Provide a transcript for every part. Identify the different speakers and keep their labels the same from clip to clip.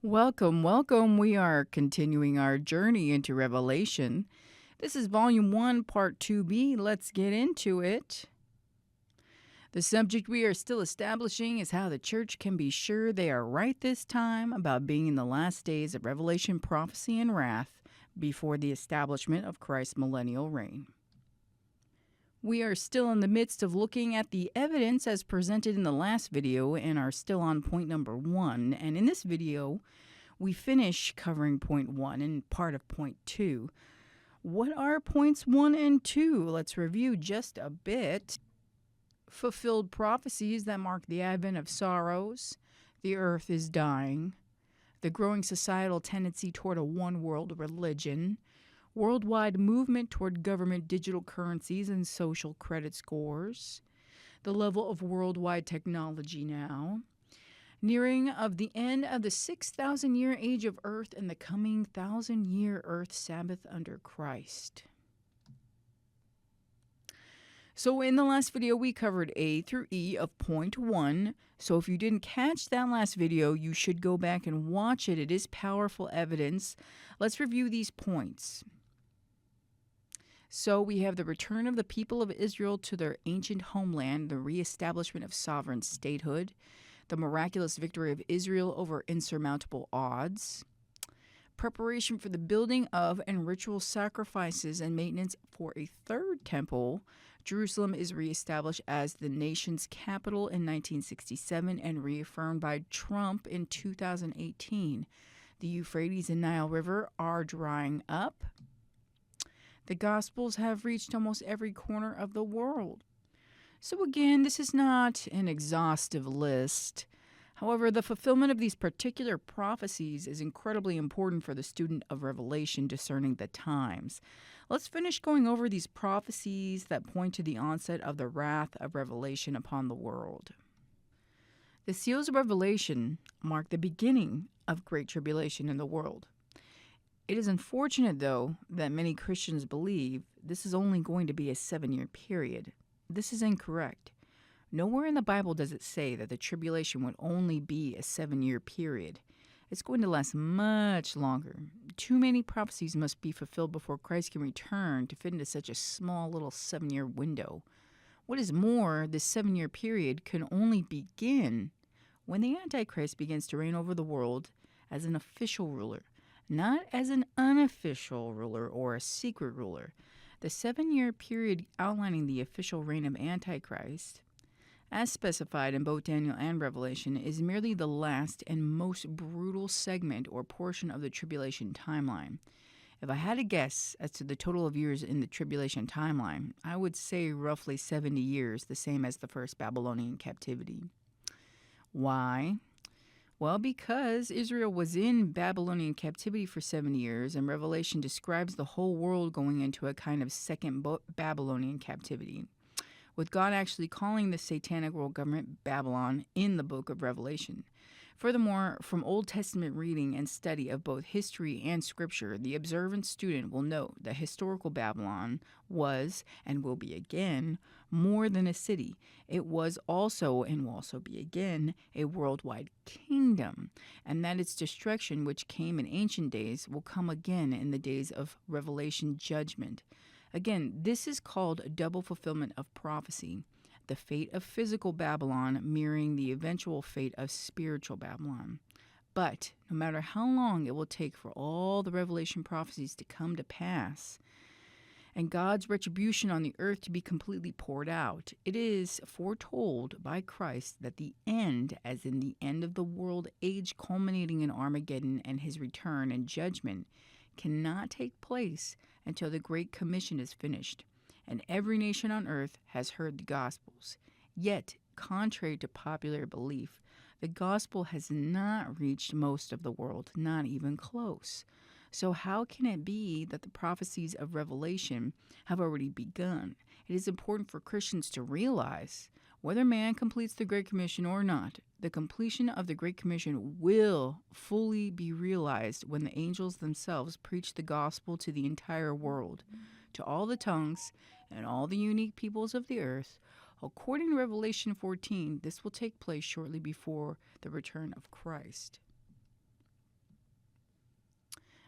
Speaker 1: Welcome, welcome. We are continuing our journey into Revelation. This is Volume 1, Part 2b. Let's get into it. The subject we are still establishing is how the church can be sure they are right this time about being in the last days of Revelation, prophecy, and wrath before the establishment of Christ's millennial reign. We are still in the midst of looking at the evidence as presented in the last video and are still on point number 1. And in this video, we finish covering point 1 and part of point 2. What are points 1 and 2? Let's review just a bit. Fulfilled prophecies that mark the advent of sorrows. The earth is dying. The growing societal tendency toward a one-world religion. Worldwide movement toward government digital currencies and social credit scores. The level of worldwide technology now. Nearing of the end of the 6,000-year age of earth and the coming 1,000-year earth Sabbath under Christ. So in the last video, we covered A through E of point 1. So if you didn't catch that last video, you should go back and watch it. It is powerful evidence. Let's review these points. So we have the return of the people of Israel to their ancient homeland, the reestablishment of sovereign statehood, the miraculous victory of Israel over insurmountable odds, preparation for the building of and ritual sacrifices and maintenance for a third temple. Jerusalem is reestablished as the nation's capital in 1967 and reaffirmed by Trump in 2018. The Euphrates and Nile River are drying up. The Gospels have reached almost every corner of the world. So again, this is not an exhaustive list. However, the fulfillment of these particular prophecies is incredibly important for the student of Revelation discerning the times. Let's finish going over these prophecies that point to the onset of the wrath of Revelation upon the world. The seals of Revelation mark the beginning of great tribulation in the world. It is unfortunate, though, that many Christians believe this is only going to be a 7-year period. This is incorrect. Nowhere in the Bible does it say that the tribulation would only be a 7-year period. It's going to last much longer. Too many prophecies must be fulfilled before Christ can return to fit into such a small little 7-year window. What is more, this 7-year period can only begin when the Antichrist begins to reign over the world as an official ruler, not as an unofficial ruler or a secret ruler. The 7-year period outlining the official reign of Antichrist, as specified in both Daniel and Revelation, is merely the last and most brutal segment or portion of the tribulation timeline. If I had to guess as to the total of years in the tribulation timeline, I would say roughly 70 years, the same as the first Babylonian captivity. Why? Well, because Israel was in Babylonian captivity for 70 years, and Revelation describes the whole world going into a kind of second Babylonian captivity, with God actually calling the satanic world government Babylon in the book of Revelation. Furthermore, from Old Testament reading and study of both history and scripture, the observant student will note that historical Babylon was, and will be again, more than a city. It was also, and will also be again, a worldwide kingdom, and that its destruction, which came in ancient days, will come again in the days of Revelation judgment. Again, this is called a double fulfillment of prophecy. The fate of physical Babylon mirroring the eventual fate of spiritual Babylon. But no matter how long it will take for all the Revelation prophecies to come to pass and God's retribution on the earth to be completely poured out, it is foretold by Christ that the end, as in the end of the world age culminating in Armageddon and his return and judgment, cannot take place until the Great Commission is finished and every nation on earth has heard the Gospels. Yet, contrary to popular belief, the Gospel has not reached most of the world, not even close. So how can it be that the prophecies of Revelation have already begun? It is important for Christians to realize, whether man completes the Great Commission or not, the completion of the Great Commission will fully be realized when the angels themselves preach the gospel to the entire world, to all the tongues and all the unique peoples of the earth. According to Revelation 14, this will take place shortly before the return of Christ.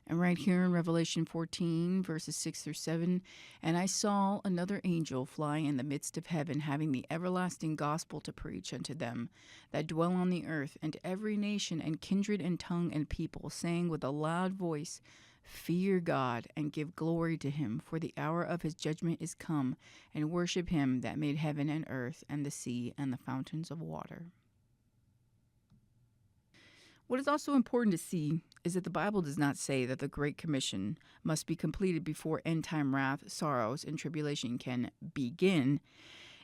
Speaker 1: And right here in Revelation 14, verses 6 through 7, and I saw another angel fly in the midst of heaven, having the everlasting gospel to preach unto them that dwell on the earth, and to every nation and kindred and tongue and people, saying with a loud voice, Fear God, and give glory to him, for the hour of his judgment is come, and worship him that made heaven and earth, and the sea, and the fountains of water. What is also important to see is that the Bible does not say that the Great Commission must be completed before end time wrath, sorrows, and tribulation can begin.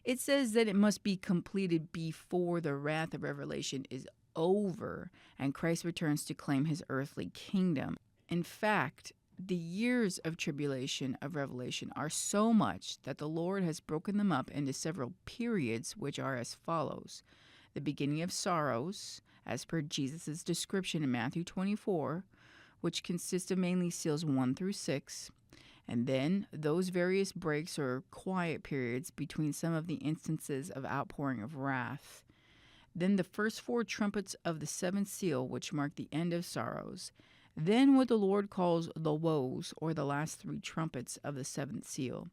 Speaker 1: It says that it must be completed before the wrath of Revelation is over and Christ returns to claim his earthly kingdom. In fact, the years of tribulation of Revelation are so much that the Lord has broken them up into several periods, which are as follows: the beginning of sorrows, as per Jesus' description in Matthew 24, which consists of mainly seals 1 through 6, and then those various breaks or quiet periods between some of the instances of outpouring of wrath. Then the first 4 trumpets of the 7th seal, which mark the end of sorrows. Then what the Lord calls the woes, or the last 3 trumpets of the 7th seal.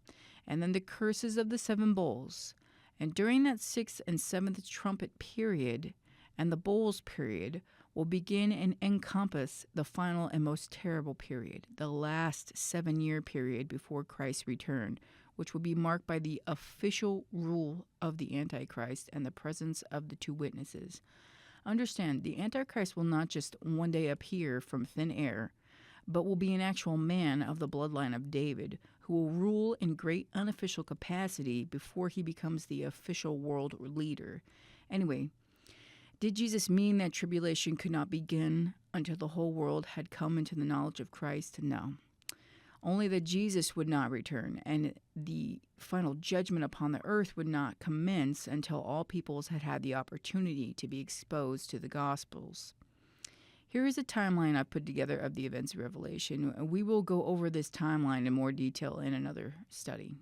Speaker 1: And then the curses of the 7 bowls. And during that 6th and 7th trumpet period, and the bowls period, will begin and encompass the final and most terrible period, the last 7-year period before Christ's return, which will be marked by the official rule of the Antichrist and the presence of the 2 witnesses. Understand, the Antichrist will not just one day appear from thin air, but will be an actual man of the bloodline of David, who will rule in great unofficial capacity before he becomes the official world leader. Anyway, did Jesus mean that tribulation could not begin until the whole world had come into the knowledge of Christ? No. Only that Jesus would not return, and the final judgment upon the earth would not commence until all peoples had had the opportunity to be exposed to the Gospels. Here is a timeline I've put together of the events of Revelation. We will go over this timeline in more detail in another study.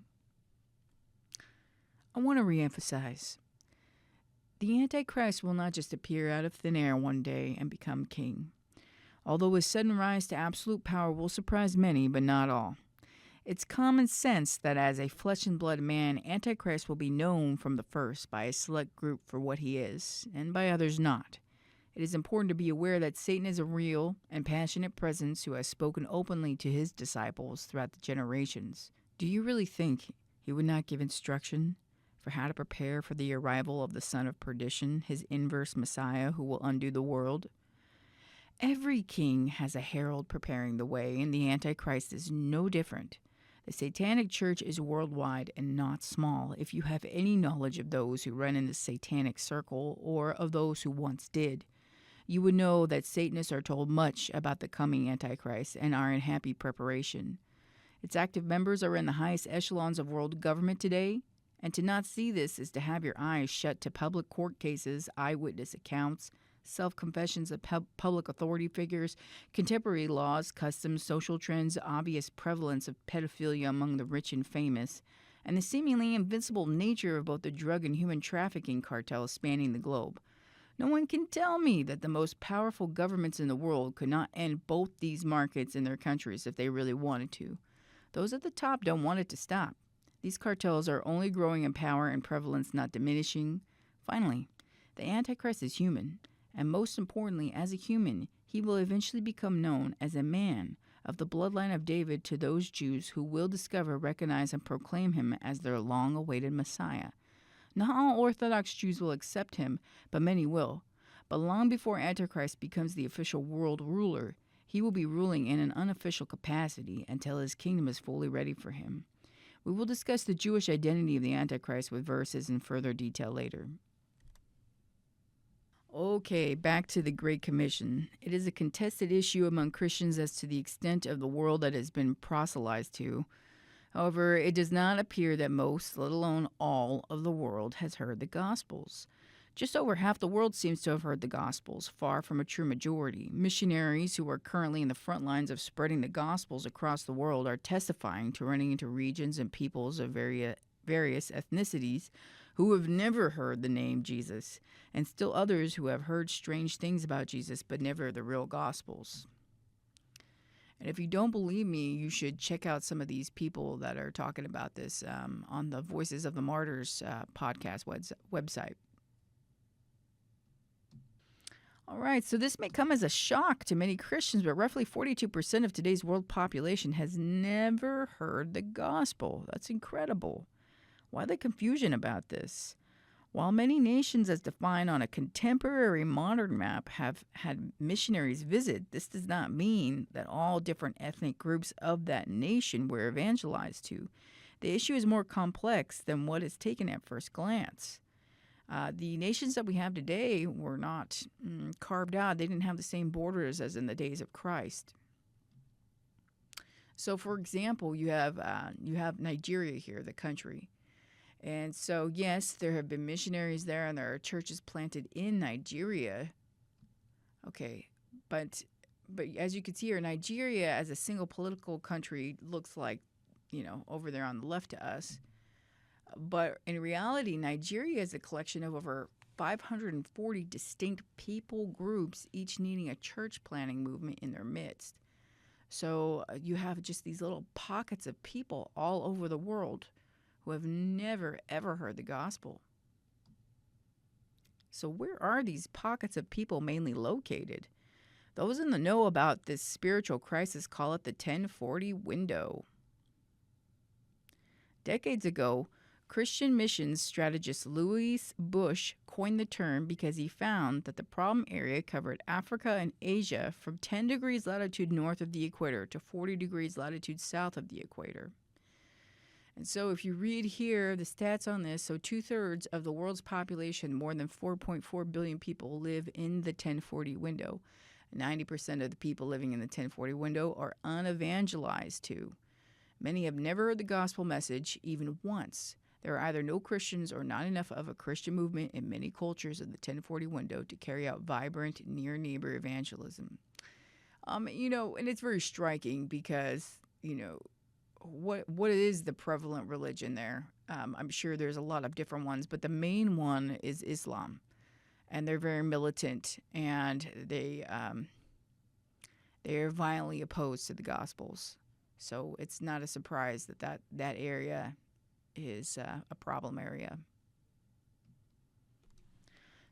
Speaker 1: I want to reemphasize, the Antichrist will not just appear out of thin air one day and become king. Although his sudden rise to absolute power will surprise many, but not all. It's common sense that as a flesh and blood man, Antichrist will be known from the first by a select group for what he is, and by others not. It is important to be aware that Satan is a real and passionate presence who has spoken openly to his disciples throughout the generations. Do you really think he would not give instruction for how to prepare for the arrival of the son of perdition, his inverse Messiah who will undo the world? Every king has a herald preparing the way, and the Antichrist is no different. The Satanic Church is worldwide and not small. If you have any knowledge of those who run in the Satanic circle, or of those who once did, you would know that Satanists are told much about the coming Antichrist and are in happy preparation. Its active members are in the highest echelons of world government today, and to not see this is to have your eyes shut to public court cases, eyewitness accounts, self-confessions of public authority figures, contemporary laws, customs, social trends, obvious prevalence of pedophilia among the rich and famous, and the seemingly invincible nature of both the drug and human trafficking cartels spanning the globe. No one can tell me that the most powerful governments in the world could not end both these markets in their countries if they really wanted to. Those at the top don't want it to stop. These cartels are only growing in power and prevalence, not diminishing. Finally, the Antichrist is human, and most importantly, as a human, he will eventually become known as a man of the bloodline of David to those Jews who will discover, recognize, and proclaim him as their long-awaited Messiah. Not all Orthodox Jews will accept him, but many will. But long before Antichrist becomes the official world ruler, he will be ruling in an unofficial capacity until his kingdom is fully ready for him. We will discuss the Jewish identity of the Antichrist with verses in further detail later. Okay, back to the Great Commission. It is a contested issue among Christians as to the extent of the world that has been proselytized to. However, it does not appear that most, let alone all, of the world has heard the Gospels. Just over half the world seems to have heard the Gospels, far from a true majority. Missionaries who are currently in the front lines of spreading the Gospels across the world are testifying to running into regions and peoples of various ethnicities who have never heard the name Jesus, and still others who have heard strange things about Jesus but never the real Gospels. And if you don't believe me, you should check out some of these people that are talking about this on the Voices of the Martyrs podcast website. All right, so this may come as a shock to many Christians, but roughly 42% of today's world population has never heard the gospel. That's incredible. Why the confusion about this? While many nations, as defined on a contemporary modern map, have had missionaries visit, this does not mean that all different ethnic groups of that nation were evangelized to. The issue is more complex than what is taken at first glance. The nations that we have today were not carved out. They didn't have the same borders as in the days of Christ. So, for example, you have Nigeria here, the country. And so, yes, there have been missionaries there, and there are churches planted in Nigeria. Okay, but as you can see here, Nigeria as a single political country looks like, over there on the left to us. But in reality, Nigeria is a collection of over 540 distinct people groups, each needing a church planting movement in their midst. So you have just these little pockets of people all over the world who have never, ever heard the gospel. So where are these pockets of people mainly located? Those in the know about this spiritual crisis call it the 1040 window. Decades ago, Christian missions strategist Louis Bush coined the term because he found that the problem area covered Africa and Asia from 10 degrees latitude north of the equator to 40 degrees latitude south of the equator. And so if you read here the stats on this, so 2/3 of the world's population, more than 4.4 billion people, live in the 1040 window. 90% of the people living in the 1040 window are unevangelized too. Many have never heard the gospel message even once. There are either no Christians or not enough of a Christian movement in many cultures in the 1040 window to carry out vibrant near-neighbor evangelism. And it's very striking because, what is the prevalent religion there? I'm sure there's a lot of different ones, but the main one is Islam. And they're very militant, and they're violently opposed to the Gospels. So it's not a surprise that area is a problem area.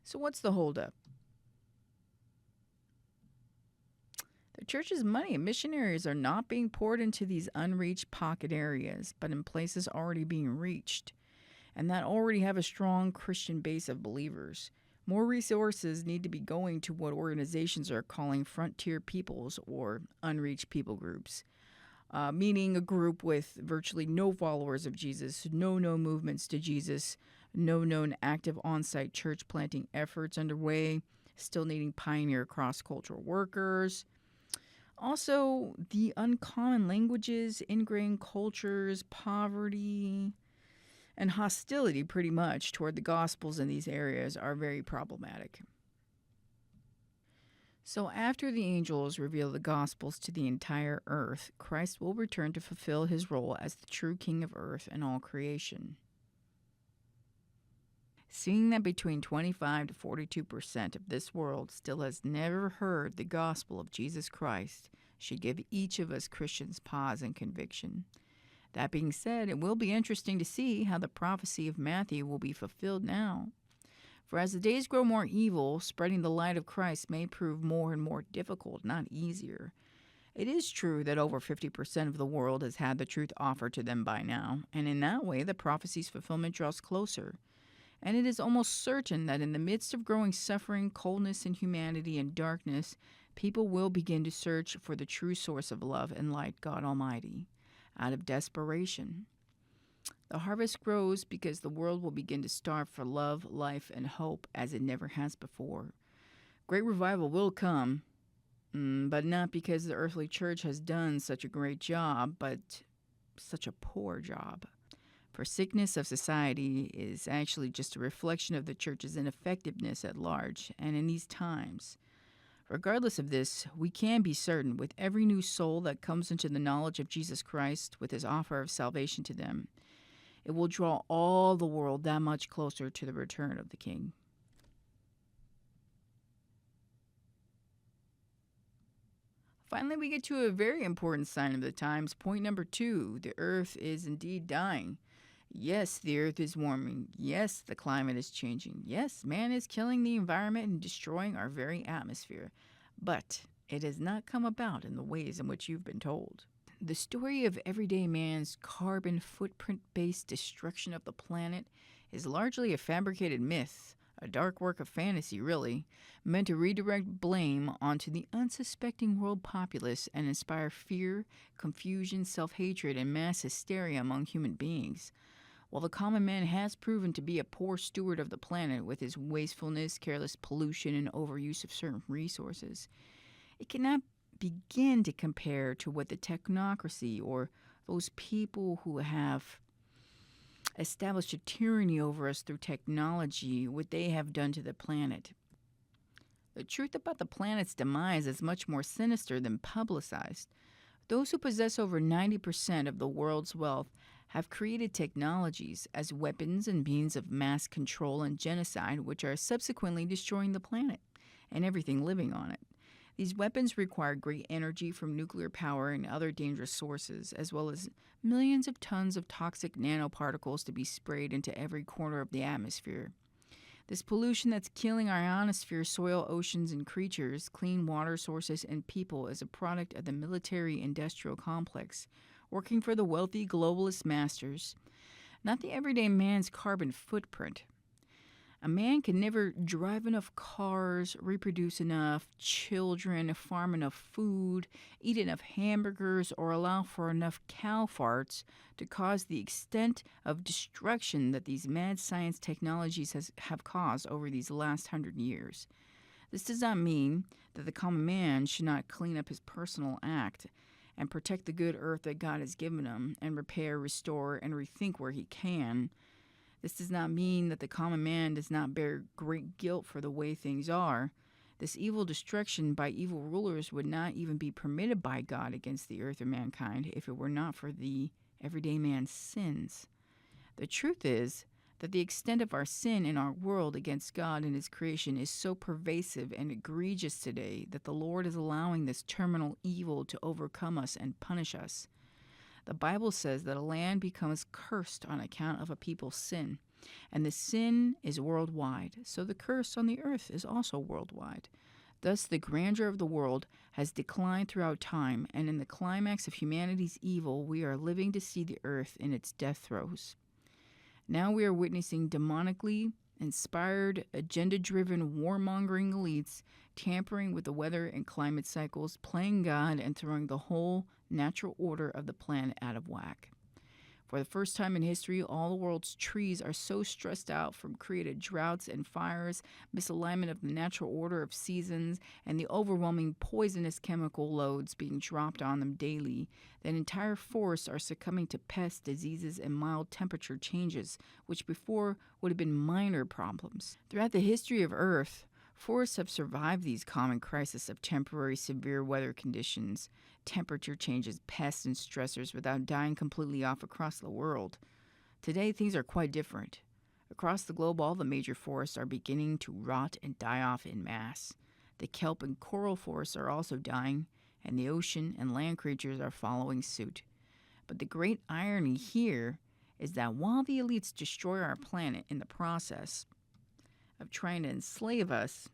Speaker 1: So what's the holdup? The church's money and missionaries are not being poured into these unreached pocket areas, but in places already being reached, and that already have a strong Christian base of believers. More resources need to be going to what organizations are calling frontier peoples or unreached people groups. Meaning a group with virtually no followers of Jesus, no known movements to Jesus, no known active on-site church planting efforts underway, still needing pioneer cross-cultural workers. Also, the uncommon languages, ingrained cultures, poverty, and hostility pretty much toward the Gospels in these areas are very problematic. So after the angels reveal the Gospels to the entire earth, Christ will return to fulfill his role as the true King of earth and all creation. Seeing that between 25 to 42% of this world still has never heard the gospel of Jesus Christ should give each of us Christians pause and conviction. That being said, it will be interesting to see how the prophecy of Matthew will be fulfilled now. For as the days grow more evil, spreading the light of Christ may prove more and more difficult, not easier. It is true that over 50% of the world has had the truth offered to them by now, and in that way the prophecy's fulfillment draws closer. And it is almost certain that in the midst of growing suffering, coldness, inhumanity, and darkness, people will begin to search for the true source of love and light, God Almighty, out of desperation. The harvest grows because the world will begin to starve for love, life, and hope as it never has before. Great revival will come, but not because the earthly church has done such a great job, but such a poor job. For sickness of society is actually just a reflection of the church's ineffectiveness at large, and in these times. Regardless of this, we can be certain with every new soul that comes into the knowledge of Jesus Christ with his offer of salvation to them, it will draw all the world that much closer to the return of the King. Finally, we get to a very important sign of the times. Point number 2: the earth is indeed dying. Yes, the earth is warming. Yes, the climate is changing. Yes, man is killing the environment and destroying our very atmosphere. But it has not come about in the ways in which you've been told. The story of everyday man's carbon footprint based destruction of the planet is largely a fabricated myth, a dark work of fantasy, really, meant to redirect blame onto the unsuspecting world populace and inspire fear, confusion, self hatred, and mass hysteria among human beings. While the common man has proven to be a poor steward of the planet with his wastefulness, careless pollution, and overuse of certain resources, it cannot begin to compare to what the technocracy or those people who have established a tyranny over us through technology, what they have done to the planet. The truth about the planet's demise is much more sinister than publicized. Those who possess over 90% of the world's wealth have created technologies as weapons and means of mass control and genocide, which are subsequently destroying the planet and everything living on it. These weapons require great energy from nuclear power and other dangerous sources, as well as millions of tons of toxic nanoparticles to be sprayed into every corner of the atmosphere. This pollution that's killing our ionosphere, soil, oceans, and creatures, clean water sources, and people is a product of the military-industrial complex, working for the wealthy globalist masters, not the everyday man's carbon footprint. A man can never drive enough cars, reproduce enough children, farm enough food, eat enough hamburgers, or allow for enough cow farts to cause the extent of destruction that these mad science technologies have caused over these last 100 years. This does not mean that the common man should not clean up his personal act and protect the good earth that God has given him and repair, restore, and rethink where he can. This does not mean that the common man does not bear great guilt for the way things are. This evil destruction by evil rulers would not even be permitted by God against the earth or mankind if it were not for the everyday man's sins. The truth is that the extent of our sin in our world against God and his creation is so pervasive and egregious today that the Lord is allowing this terminal evil to overcome us and punish us. The Bible says that a land becomes cursed on account of a people's sin, and the sin is worldwide, so the curse on the earth is also worldwide. Thus, the grandeur of the world has declined throughout time, and in the climax of humanity's evil, we are living to see the earth in its death throes. Now we are witnessing demonically inspired, agenda-driven, warmongering elites tampering with the weather and climate cycles, playing God, and throwing the whole natural order of the planet out of whack. For the first time in history, all the world's trees are so stressed out from created droughts and fires, misalignment of the natural order of seasons, and the overwhelming poisonous chemical loads being dropped on them daily, that entire forests are succumbing to pests, diseases, and mild temperature changes, which before would have been minor problems. Throughout the history of Earth, forests have survived these common crises of temporary severe weather conditions, temperature changes, pests, and stressors without dying completely off across the world. Today, things are quite different. Across the globe, all the major forests are beginning to rot and die off en masse. The kelp and coral forests are also dying, and the ocean and land creatures are following suit. But the great irony here is that while the elites destroy our planet in the process of trying to enslave us,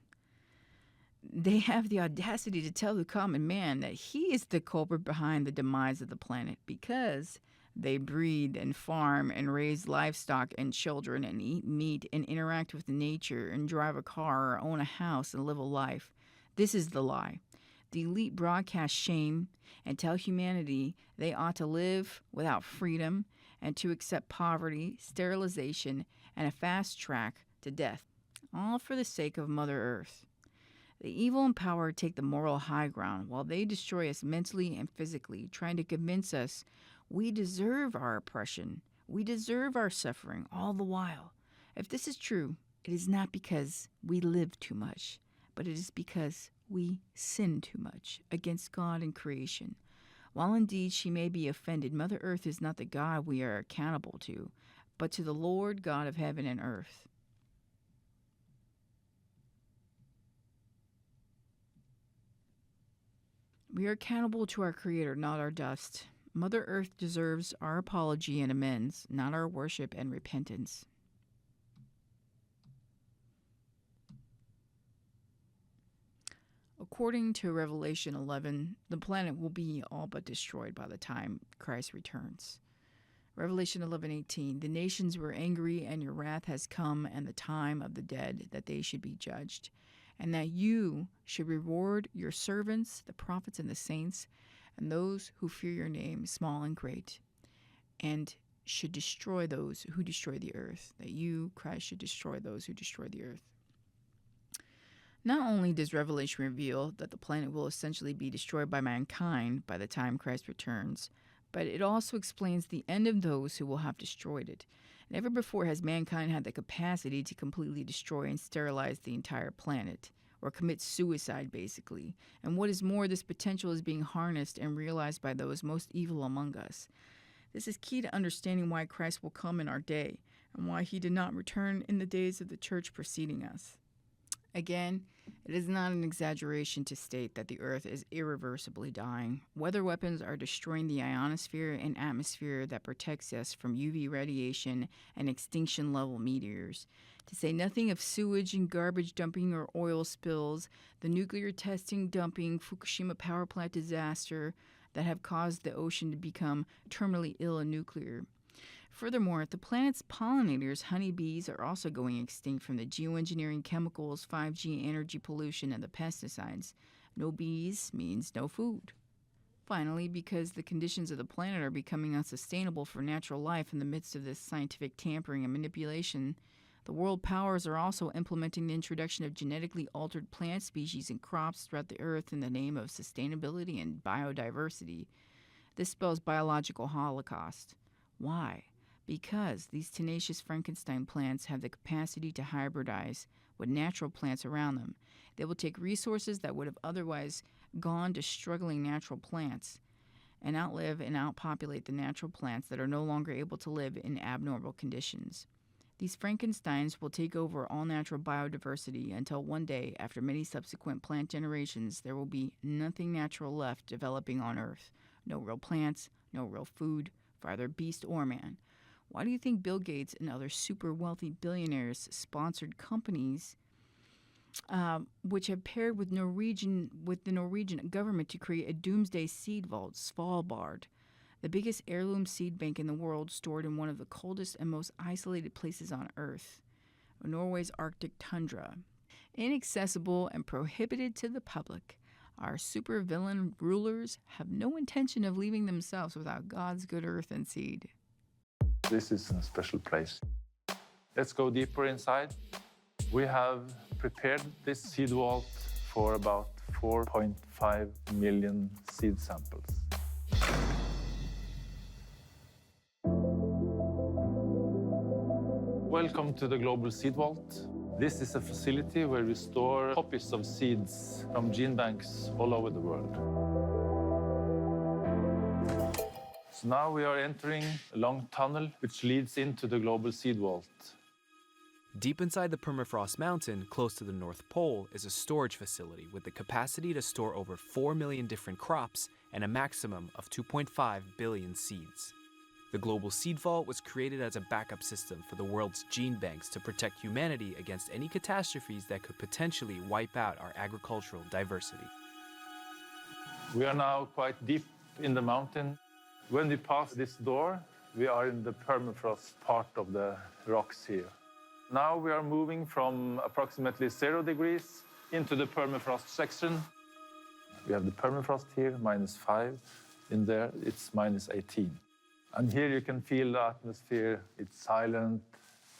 Speaker 1: they have the audacity to tell the common man that he is the culprit behind the demise of the planet because they breed and farm and raise livestock and children and eat meat and interact with nature and drive a car or own a house and live a life. This is the lie. The elite broadcast shame and tell humanity they ought to live without freedom and to accept poverty, sterilization, and a fast track to death, all for the sake of Mother Earth. The evil and power take the moral high ground while they destroy us mentally and physically, trying to convince us we deserve our oppression, we deserve our suffering, all the while. If this is true, it is not because we live too much, but it is because we sin too much against God and creation. While indeed she may be offended, Mother Earth is not the God we are accountable to, but to the Lord God of heaven and earth. We are accountable to our Creator, not our dust. Mother Earth deserves our apology and amends, not our worship and repentance. According to Revelation 11, the planet will be all but destroyed by the time Christ returns. Revelation 11:18, the nations were angry, and your wrath has come, and the time of the dead, that they should be judged, and that you should reward your servants, the prophets and the saints, and those who fear your name, small and great, and should destroy those who destroy the earth, that you, Christ, should destroy those who destroy the earth. Not only does Revelation reveal that the planet will essentially be destroyed by mankind by the time Christ returns, but it also explains the end of those who will have destroyed it. Never before has mankind had the capacity to completely destroy and sterilize the entire planet, or commit suicide, basically. And what is more, this potential is being harnessed and realized by those most evil among us. This is key to understanding why Christ will come in our day, and why he did not return in the days of the church preceding us. Again, it is not an exaggeration to state that the Earth is irreversibly dying. Weather weapons are destroying the ionosphere and atmosphere that protects us from UV radiation and extinction-level meteors. To say nothing of sewage and garbage dumping or oil spills, the nuclear testing, dumping, Fukushima power plant disaster that have caused the ocean to become terminally ill and nuclear. Furthermore, the planet's pollinators, honeybees, are also going extinct from the geoengineering chemicals, 5G energy pollution, and the pesticides. No bees means no food. Finally, because the conditions of the planet are becoming unsustainable for natural life in the midst of this scientific tampering and manipulation, the world powers are also implementing the introduction of genetically altered plant species and crops throughout the earth in the name of sustainability and biodiversity. This spells biological holocaust. Why? Because these tenacious Frankenstein plants have the capacity to hybridize with natural plants around them. They will take resources that would have otherwise gone to struggling natural plants and outlive and outpopulate the natural plants that are no longer able to live in abnormal conditions. These Frankensteins will take over all natural biodiversity until one day, after many subsequent plant generations, there will be nothing natural left developing on Earth. No real plants, no real food for either beast or man. Why do you think Bill Gates and other super wealthy billionaires sponsored companies which have paired with the Norwegian government to create a doomsday seed vault, Svalbard, the biggest heirloom seed bank in the world, stored in one of the coldest and most isolated places on Earth, Norway's Arctic tundra? Inaccessible and prohibited to the public, our supervillain rulers have no intention of leaving themselves without God's good earth and seed.
Speaker 2: This is a special place. Let's go deeper inside. We have prepared this seed vault for about 4.5 million seed samples. Welcome to the Global Seed Vault. This is a facility where we store copies of seeds from gene banks all over the world. So now we are entering a long tunnel which leads into the Global Seed Vault.
Speaker 3: Deep inside the permafrost mountain, close to the North Pole, is a storage facility with the capacity to store over 4 million different crops and a maximum of 2.5 billion seeds. The Global Seed Vault was created as a backup system for the world's gene banks to protect humanity against any catastrophes that could potentially wipe out our agricultural diversity.
Speaker 2: We are now quite deep in the mountain. When we pass this door, we are in the permafrost part of the rocks here. Now we are moving from approximately 0 degrees into the permafrost section. We have the permafrost here, -5. In there, it's -18. And here you can feel the atmosphere. It's silent.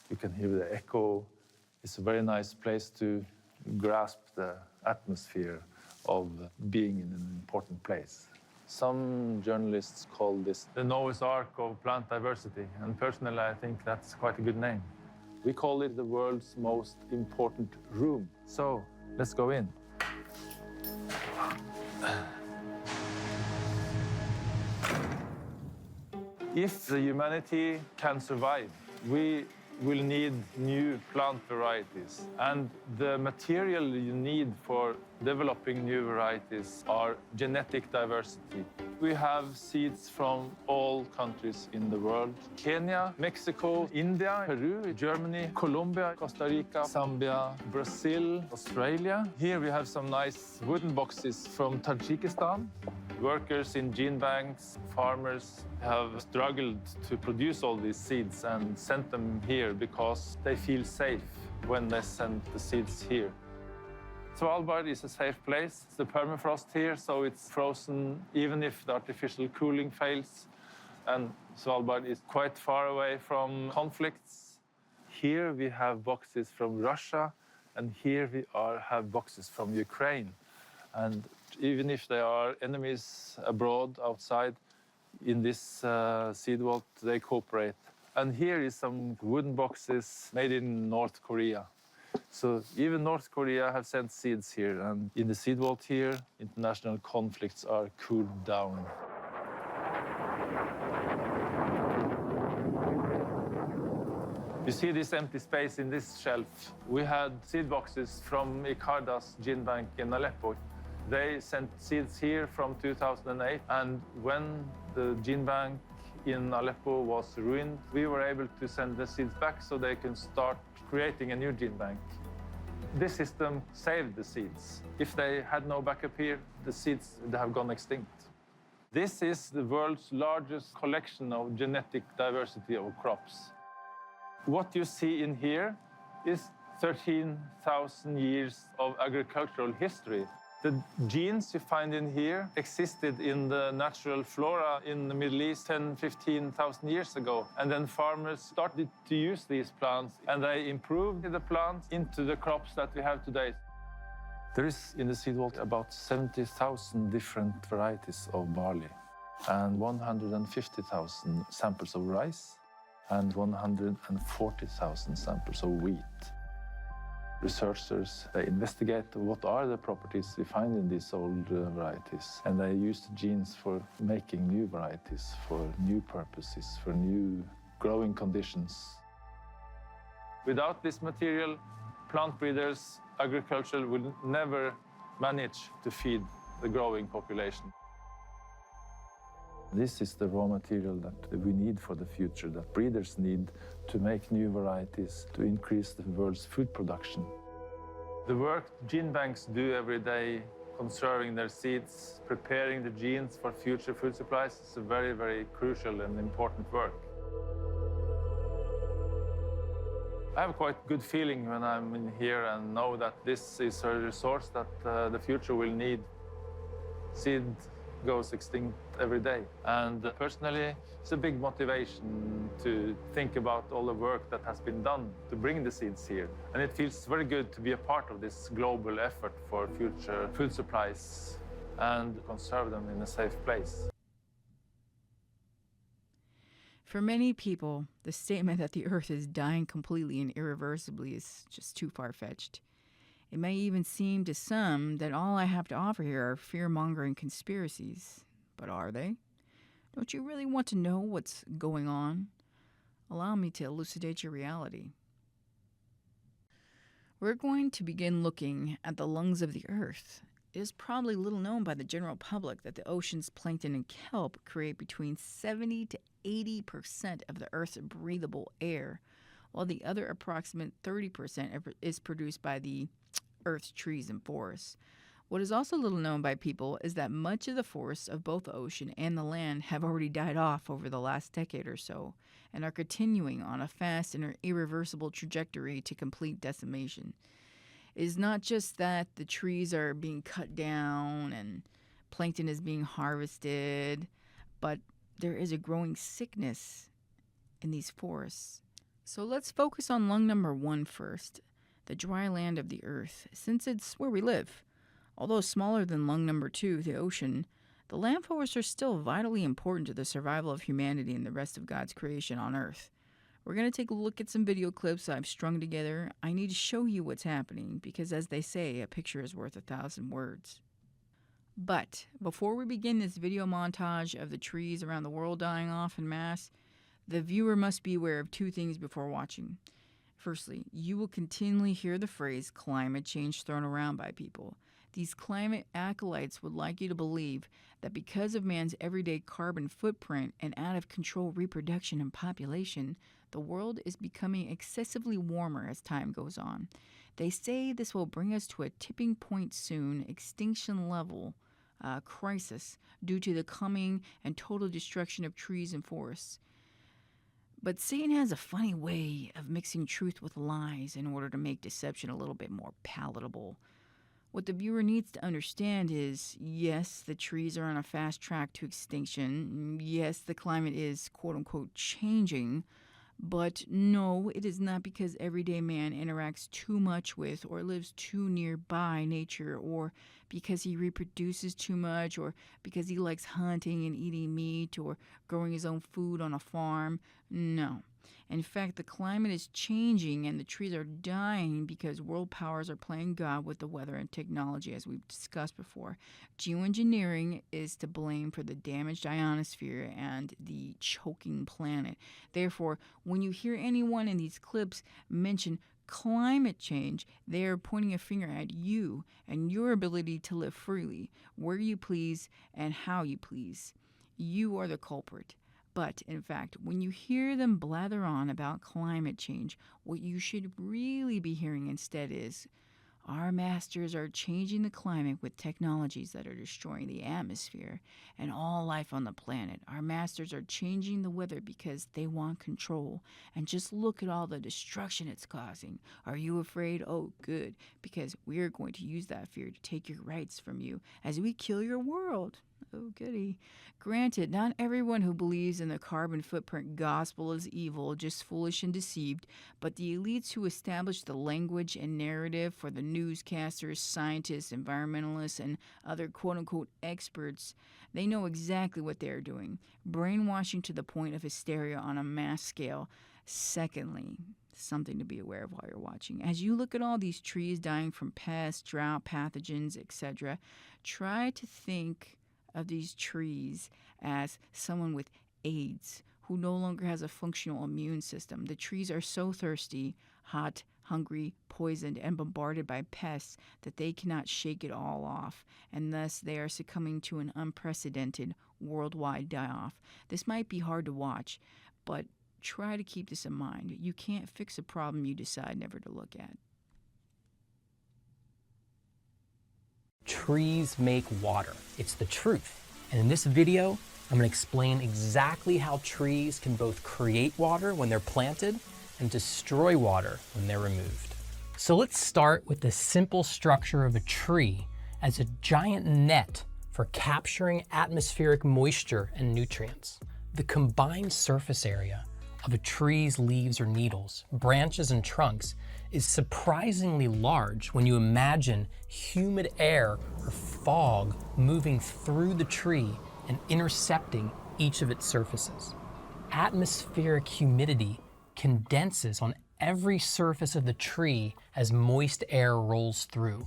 Speaker 2: You can hear the echo. It's a very nice place to grasp the atmosphere of being in an important place. Some journalists call this the Noah's Ark of plant diversity, and personally I think that's quite a good name. We call it the world's most important room. So let's go in. If the humanity can survive, we will need new plant varieties. And the material you need for developing new varieties are genetic diversity. We have seeds from all countries in the world. Kenya, Mexico, India, Peru, Germany, Colombia, Costa Rica, Zambia, Brazil, Australia. Here we have some nice wooden boxes from Tajikistan. Workers in gene banks, farmers have struggled to produce all these seeds and sent them here because they feel safe when they send the seeds here. Svalbard is a safe place. It's the permafrost here, so it's frozen even if the artificial cooling fails. And Svalbard is quite far away from conflicts. Here we have boxes from Russia, and here we have boxes from Ukraine. And even if they are enemies abroad, outside, in this seed vault, they cooperate. And here is some wooden boxes made in North Korea. So even North Korea have sent seeds here, and in the seed vault here, international conflicts are cooled down. You see this empty space in this shelf. We had seed boxes from Ikarda's gene bank in Aleppo. They sent seeds here from 2008, and when the gene bank in Aleppo was ruined, we were able to send the seeds back so they can start creating a new gene bank. This system saved the seeds. If they had no backup here, the seeds would have gone extinct. This is the world's largest collection of genetic diversity of crops. What you see in here is 13,000 years of agricultural history. The genes you find in here existed in the natural flora in the Middle East 10,000, 15,000 years ago. And then farmers started to use these plants, and they improved the plants into the crops that we have today. There is in the seed vault about 70,000 different varieties of barley, and 150,000 samples of rice, and 140,000 samples of wheat. Researchers, they investigate what are the properties we find in these old varieties, and they use the genes for making new varieties, for new purposes, for new growing conditions. Without this material, plant breeders, agriculture will never manage to feed the growing population. This is the raw material that we need for the future, that breeders need to make new varieties, to increase the world's food production. The work gene banks do every day, conserving their seeds, preparing the genes for future food supplies, is a very, very crucial and important work. I have a quite good feeling when I'm in here and know that this is a resource that the future will need. Seed goes extinct every day. And personally, it's a big motivation to think about all the work that has been done to bring the seeds here. And it feels very good to be a part of this global effort for future food supplies and conserve them in a safe place.
Speaker 1: For many people, the statement that the earth is dying completely and irreversibly is just too far-fetched. It may even seem to some that all I have to offer here are fear-mongering conspiracies. But are they? Don't you really want to know what's going on? Allow me to elucidate your reality. We're going to begin looking at the lungs of the earth. It is probably little known by the general public that the ocean's plankton and kelp create between 70 to 80% of the earth's breathable air, while the other approximate 30% is produced by the Earth's trees and forests. What is also little known by people is that much of the forests of both the ocean and the land have already died off over the last decade or so, and are continuing on a fast and irreversible trajectory to complete decimation. It is not just that the trees are being cut down and plankton is being harvested, but there is a growing sickness in these forests. So let's focus on lung number 1 first. The dry land of the earth, since it's where we live. Although smaller than lung number 2, the ocean, the land forests are still vitally important to the survival of humanity and the rest of God's creation on earth. We're going to take a look at some video clips I've strung together. I need to show you what's happening because, as they say, a picture is worth 1,000 words. But before we begin this video montage of the trees around the world dying off en masse, the viewer must be aware of 2 things before watching. Firstly, you will continually hear the phrase climate change thrown around by people. These climate acolytes would like you to believe that because of man's everyday carbon footprint and out of control reproduction and population, the world is becoming excessively warmer as time goes on. They say this will bring us to a tipping point soon, extinction level crisis due to the coming and total destruction of trees and forests. But Satan has a funny way of mixing truth with lies in order to make deception a little bit more palatable. What the viewer needs to understand is, yes, the trees are on a fast track to extinction. Yes, the climate is quote-unquote changing. But no, it is not because everyday man interacts too much with or lives too nearby nature, or because he reproduces too much, or because he likes hunting and eating meat, or growing his own food on a farm. No. In fact, the climate is changing and the trees are dying because world powers are playing God with the weather and technology, as we've discussed before. Geoengineering is to blame for the damaged ionosphere and the choking planet. Therefore, when you hear anyone in these clips mention climate change, they are pointing a finger at you and your ability to live freely, where you please and how you please. You are the culprit. But, in fact, when you hear them blather on about climate change, what you should really be hearing instead is, our masters are changing the climate with technologies that are destroying the atmosphere and all life on the planet. Our masters are changing the weather because they want control. And just look at all the destruction it's causing. Are you afraid? Oh, good, because we are going to use that fear to take your rights from you as we kill your world. Oh, goody. Granted, not everyone who believes in the carbon footprint gospel is evil, just foolish and deceived, but the elites who establish the language and narrative for the newscasters, scientists, environmentalists, and other quote-unquote experts, they know exactly what they are doing, brainwashing to the point of hysteria on a mass scale. Secondly, something to be aware of while you're watching. As you look at all these trees dying from pests, drought, pathogens, etc., try to think of these trees as someone with AIDS who no longer has a functional immune system. The trees are so thirsty, hot, hungry, poisoned, and bombarded by pests that they cannot shake it all off, and thus they are succumbing to an unprecedented worldwide die-off. This might be hard to watch, but try to keep this in mind. You can't fix a problem you decide never to look at.
Speaker 4: Trees make water. It's the truth. And in this video, I'm going to explain exactly how trees can both create water when they're planted and destroy water when they're removed. So let's start with the simple structure of a tree as a giant net for capturing atmospheric moisture and nutrients. The combined surface area of a tree's leaves or needles, branches and trunks is surprisingly large when you imagine humid air or fog moving through the tree and intercepting each of its surfaces. Atmospheric humidity condenses on every surface of the tree as moist air rolls through.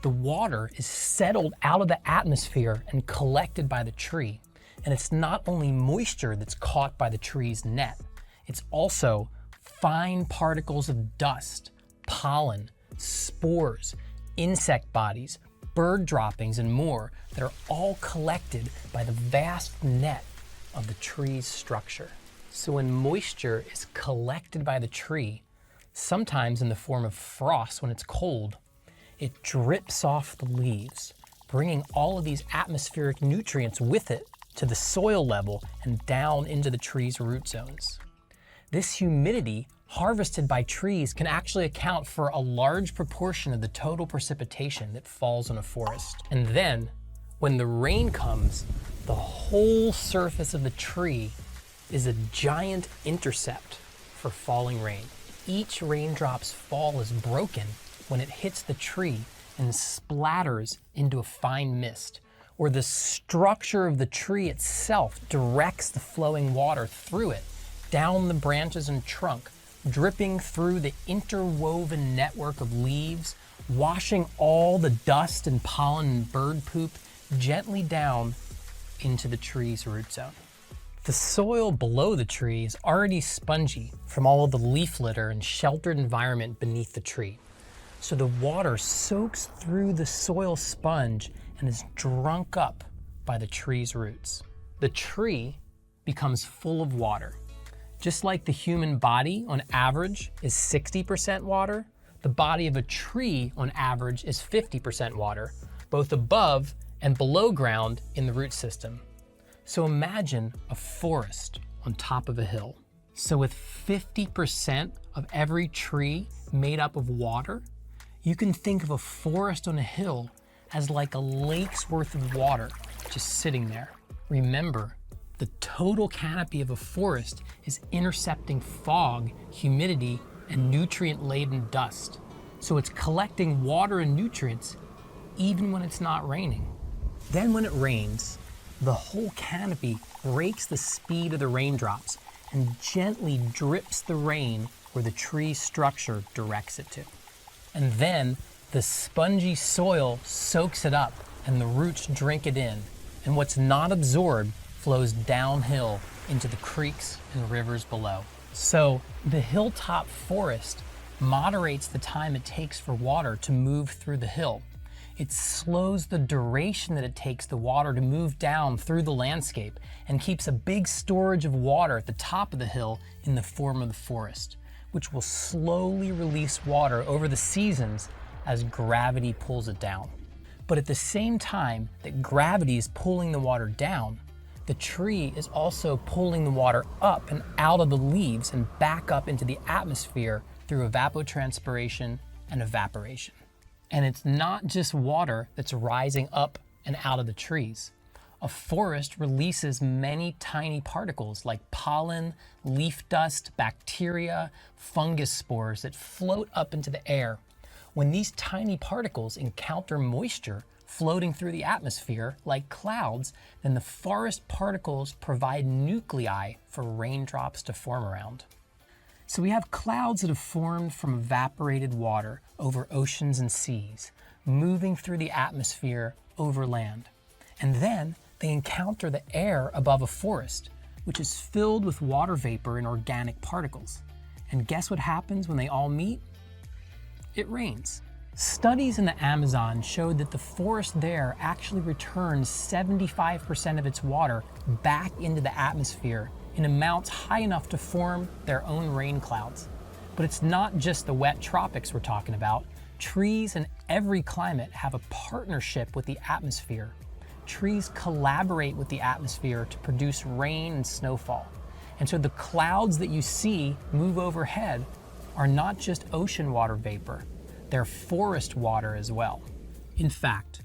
Speaker 4: The water is settled out of the atmosphere and collected by the tree. And it's not only moisture that's caught by the tree's net, it's also fine particles of dust, pollen, spores, insect bodies, bird droppings, and more that are all collected by the vast net of the tree's structure. So when moisture is collected by the tree, sometimes in the form of frost when it's cold, it drips off the leaves, bringing all of these atmospheric nutrients with it to the soil level and down into the tree's root zones. This humidity harvested by trees can actually account for a large proportion of the total precipitation that falls on a forest. And then, when the rain comes, the whole surface of the tree is a giant intercept for falling rain. Each raindrop's fall is broken when it hits the tree and splatters into a fine mist, or the structure of the tree itself directs the flowing water through it, down the branches and trunk, dripping through the interwoven network of leaves, washing all the dust and pollen and bird poop gently down into the tree's root zone. The soil below the tree is already spongy from all of the leaf litter and sheltered environment beneath the tree. So the water soaks through the soil sponge and is drunk up by the tree's roots. The tree becomes full of water. Just like the human body on average is 60% water, the body of a tree on average is 50% water, both above and below ground in the root system. So imagine a forest on top of a hill. So with 50% of every tree made up of water, you can think of a forest on a hill as like a lake's worth of water just sitting there. Remember, the total canopy of a forest is intercepting fog, humidity, and nutrient-laden dust. So it's collecting water and nutrients even when it's not raining. Then when it rains, the whole canopy breaks the speed of the raindrops and gently drips the rain where the tree's structure directs it to. And then the spongy soil soaks it up and the roots drink it in. And what's not absorbed flows downhill into the creeks and rivers below. So the hilltop forest moderates the time it takes for water to move through the hill. It slows the duration that it takes the water to move down through the landscape and keeps a big storage of water at the top of the hill in the form of the forest, which will slowly release water over the seasons as gravity pulls it down. But at the same time that gravity is pulling the water down, the tree is also pulling the water up and out of the leaves and back up into the atmosphere through evapotranspiration and evaporation. And it's not just water that's rising up and out of the trees. A forest releases many tiny particles like pollen, leaf dust, bacteria, fungus spores that float up into the air. When these tiny particles encounter moisture floating through the atmosphere like clouds, then the forest particles provide nuclei for raindrops to form around. So we have clouds that have formed from evaporated water over oceans and seas, moving through the atmosphere over land. And then they encounter the air above a forest, which is filled with water vapor and organic particles. And guess what happens when they all meet? It rains. Studies in the Amazon showed that the forest there actually returns 75% of its water back into the atmosphere in amounts high enough to form their own rain clouds. But it's not just the wet tropics we're talking about. Trees in every climate have a partnership with the atmosphere. Trees collaborate with the atmosphere to produce rain and snowfall. And so the clouds that you see move overhead are not just ocean water vapor, they're forest water as well. In fact,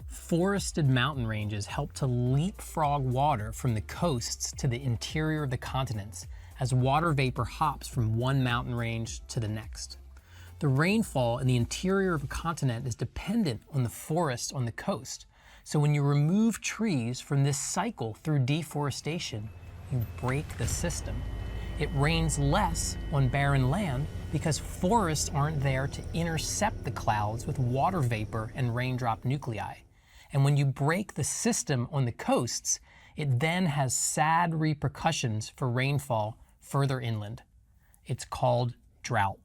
Speaker 4: forested mountain ranges help to leapfrog water from the coasts to the interior of the continents as water vapor hops from one mountain range to the next. The rainfall in the interior of a continent is dependent on the forests on the coast. So when you remove trees from this cycle through deforestation, you break the system. It rains less on barren land because forests aren't there to intercept the clouds with water vapor and raindrop nuclei. And when you break the system on the coasts, it then has sad repercussions for rainfall further inland. It's called drought.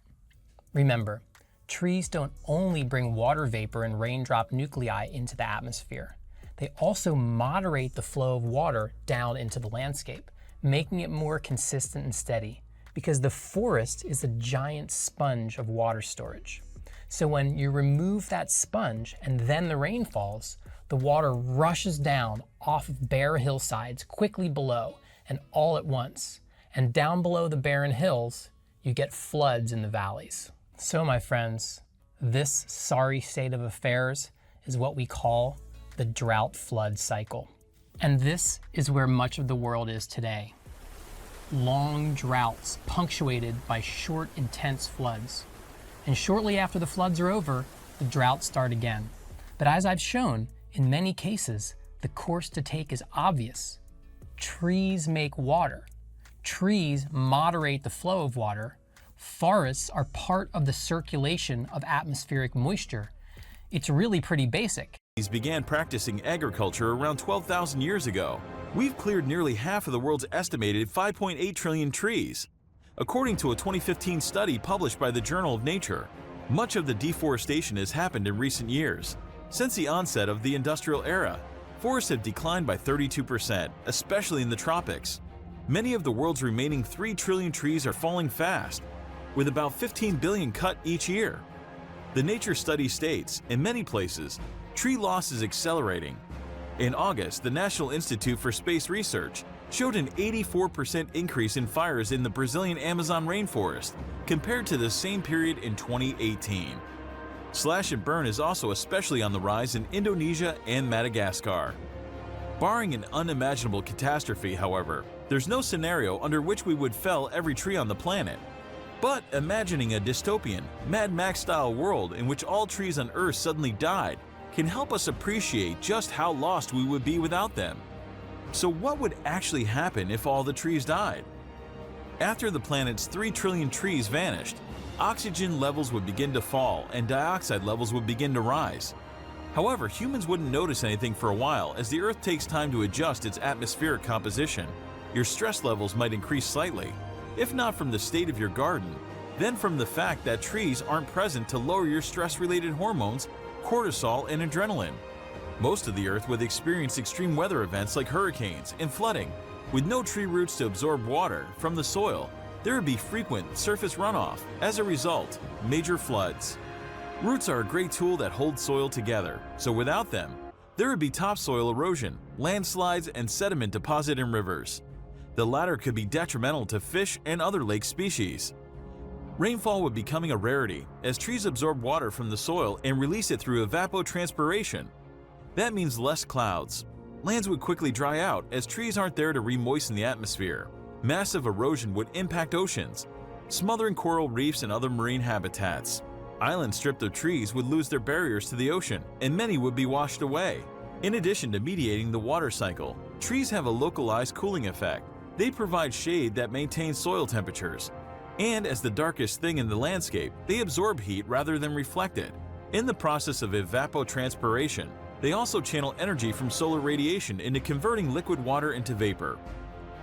Speaker 4: Remember, trees don't only bring water vapor and raindrop nuclei into the atmosphere. They also moderate the flow of water down into the landscape, making it more consistent and steady, because the forest is a giant sponge of water storage. So when you remove that sponge and then the rain falls, the water rushes down off of bare hillsides quickly below and all at once. And down below the barren hills, you get floods in the valleys. So my friends, this sorry state of affairs is what we call the drought flood cycle. And this is where much of the world is today. Long droughts punctuated by short, intense floods. And shortly after the floods are over, the droughts start again. But as I've shown, in many cases, the course to take is obvious. Trees make water. Trees moderate the flow of water. Forests are part of the circulation of atmospheric moisture. It's really pretty basic.
Speaker 5: Began practicing agriculture around 12,000 years ago. We've cleared nearly half of the world's estimated 5.8 trillion trees. According to a 2015 study published by the Journal of Nature, Much of the deforestation has happened in recent years. Since the onset of the industrial era, forests have declined by 32%, especially in the tropics. Many of the world's remaining 3 trillion trees are falling fast, with about 15 billion cut each year. The Nature study states, in many places, tree loss is accelerating. In August, the National Institute for Space Research showed an 84% increase in fires in the Brazilian Amazon rainforest compared to the same period in 2018. Slash and burn is also especially on the rise in Indonesia and Madagascar. Barring an unimaginable catastrophe, however, there's no scenario under which we would fell every tree on the planet. But imagining a dystopian, Mad Max-style world in which all trees on Earth suddenly died can help us appreciate just how lost we would be without them. So what would actually happen if all the trees died? After the planet's 3 trillion trees vanished, oxygen levels would begin to fall and dioxide levels would begin to rise. However, humans wouldn't notice anything for a while as the Earth takes time to adjust its atmospheric composition. Your stress levels might increase slightly, if not from the state of your garden, then from the fact that trees aren't present to lower your stress-related hormones, cortisol, and adrenaline. Most of the Earth would experience extreme weather events like hurricanes and flooding. With no tree roots to absorb water from the soil, there would be frequent surface runoff. As a result, major floods. Roots are a great tool that hold soil together, so without them, there would be topsoil erosion, landslides, and sediment deposit in rivers. The latter could be detrimental to fish and other lake species. Rainfall would be becoming a rarity as trees absorb water from the soil and release it through evapotranspiration. That means less clouds. Lands would quickly dry out as trees aren't there to re-moisten the atmosphere. Massive erosion would impact oceans, smothering coral reefs and other marine habitats. Islands stripped of trees would lose their barriers to the ocean, and many would be washed away. In addition to mediating the water cycle, trees have a localized cooling effect. They provide shade that maintains soil temperatures. And as the darkest thing in the landscape, they absorb heat rather than reflect it. In the process of evapotranspiration, they also channel energy from solar radiation into converting liquid water into vapor.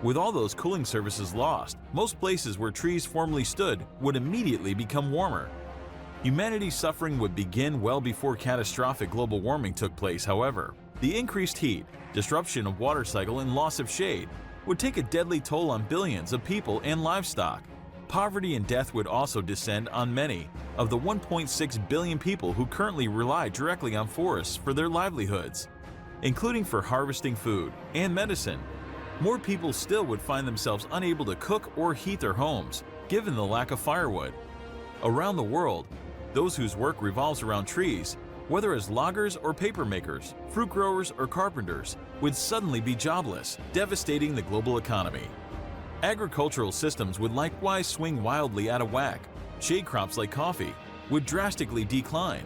Speaker 5: With all those cooling services lost, most places where trees formerly stood would immediately become warmer. Humanity's suffering would begin well before catastrophic global warming took place, however. The increased heat, disruption of water cycle, and loss of shade would take a deadly toll on billions of people and livestock. Poverty and death would also descend on many of the 1.6 billion people who currently rely directly on forests for their livelihoods, including for harvesting food and medicine. More people still would find themselves unable to cook or heat their homes, given the lack of firewood. Around the world, those whose work revolves around trees, whether as loggers or paper makers, fruit growers or carpenters, would suddenly be jobless, devastating the global economy. Agricultural systems would likewise swing wildly out of whack. Shade crops like coffee would drastically decline,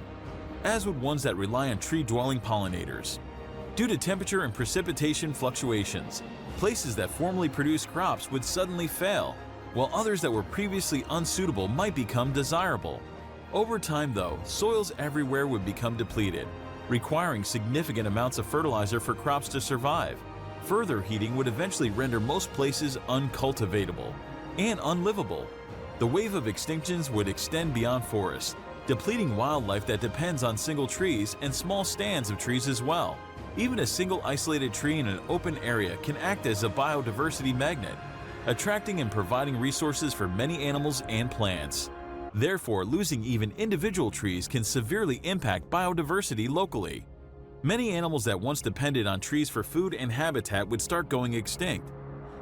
Speaker 5: as would ones that rely on tree-dwelling pollinators. Due to temperature and precipitation fluctuations, places that formerly produced crops would suddenly fail, while others that were previously unsuitable might become desirable. Over time, though, soils everywhere would become depleted, requiring significant amounts of fertilizer for crops to survive. Further heating would eventually render most places uncultivatable and unlivable. The wave of extinctions would extend beyond forests, depleting wildlife that depends on single trees and small stands of trees as well. Even a single isolated tree in an open area can act as a biodiversity magnet, attracting and providing resources for many animals and plants. Therefore, losing even individual trees can severely impact biodiversity locally. Many animals that once depended on trees for food and habitat would start going extinct.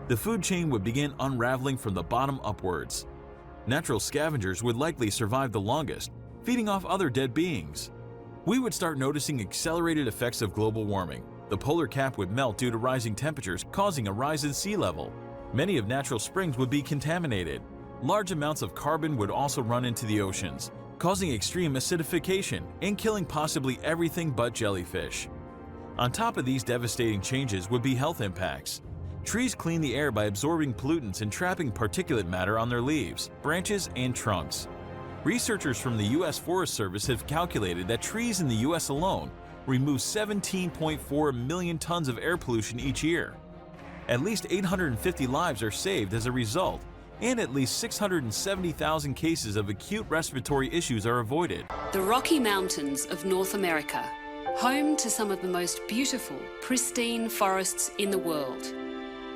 Speaker 5: The food chain would begin unraveling from the bottom upwards. Natural scavengers would likely survive the longest, feeding off other dead beings. We would start noticing accelerated effects of global warming. The polar cap would melt due to rising temperatures, causing a rise in sea level. Many of natural springs would be contaminated. Large amounts of carbon would also run into the oceans, causing extreme acidification and killing possibly everything but jellyfish. On top of these devastating changes would be health impacts. Trees clean the air by absorbing pollutants and trapping particulate matter on their leaves, branches, and trunks. Researchers from the U.S. Forest Service have calculated that trees in the U.S. alone remove 17.4 million tons of air pollution each year. At least 850 lives are saved as a result, and at least 670,000 cases of acute respiratory issues are avoided.
Speaker 6: The Rocky Mountains of North America, home to some of the most beautiful, pristine forests in the world.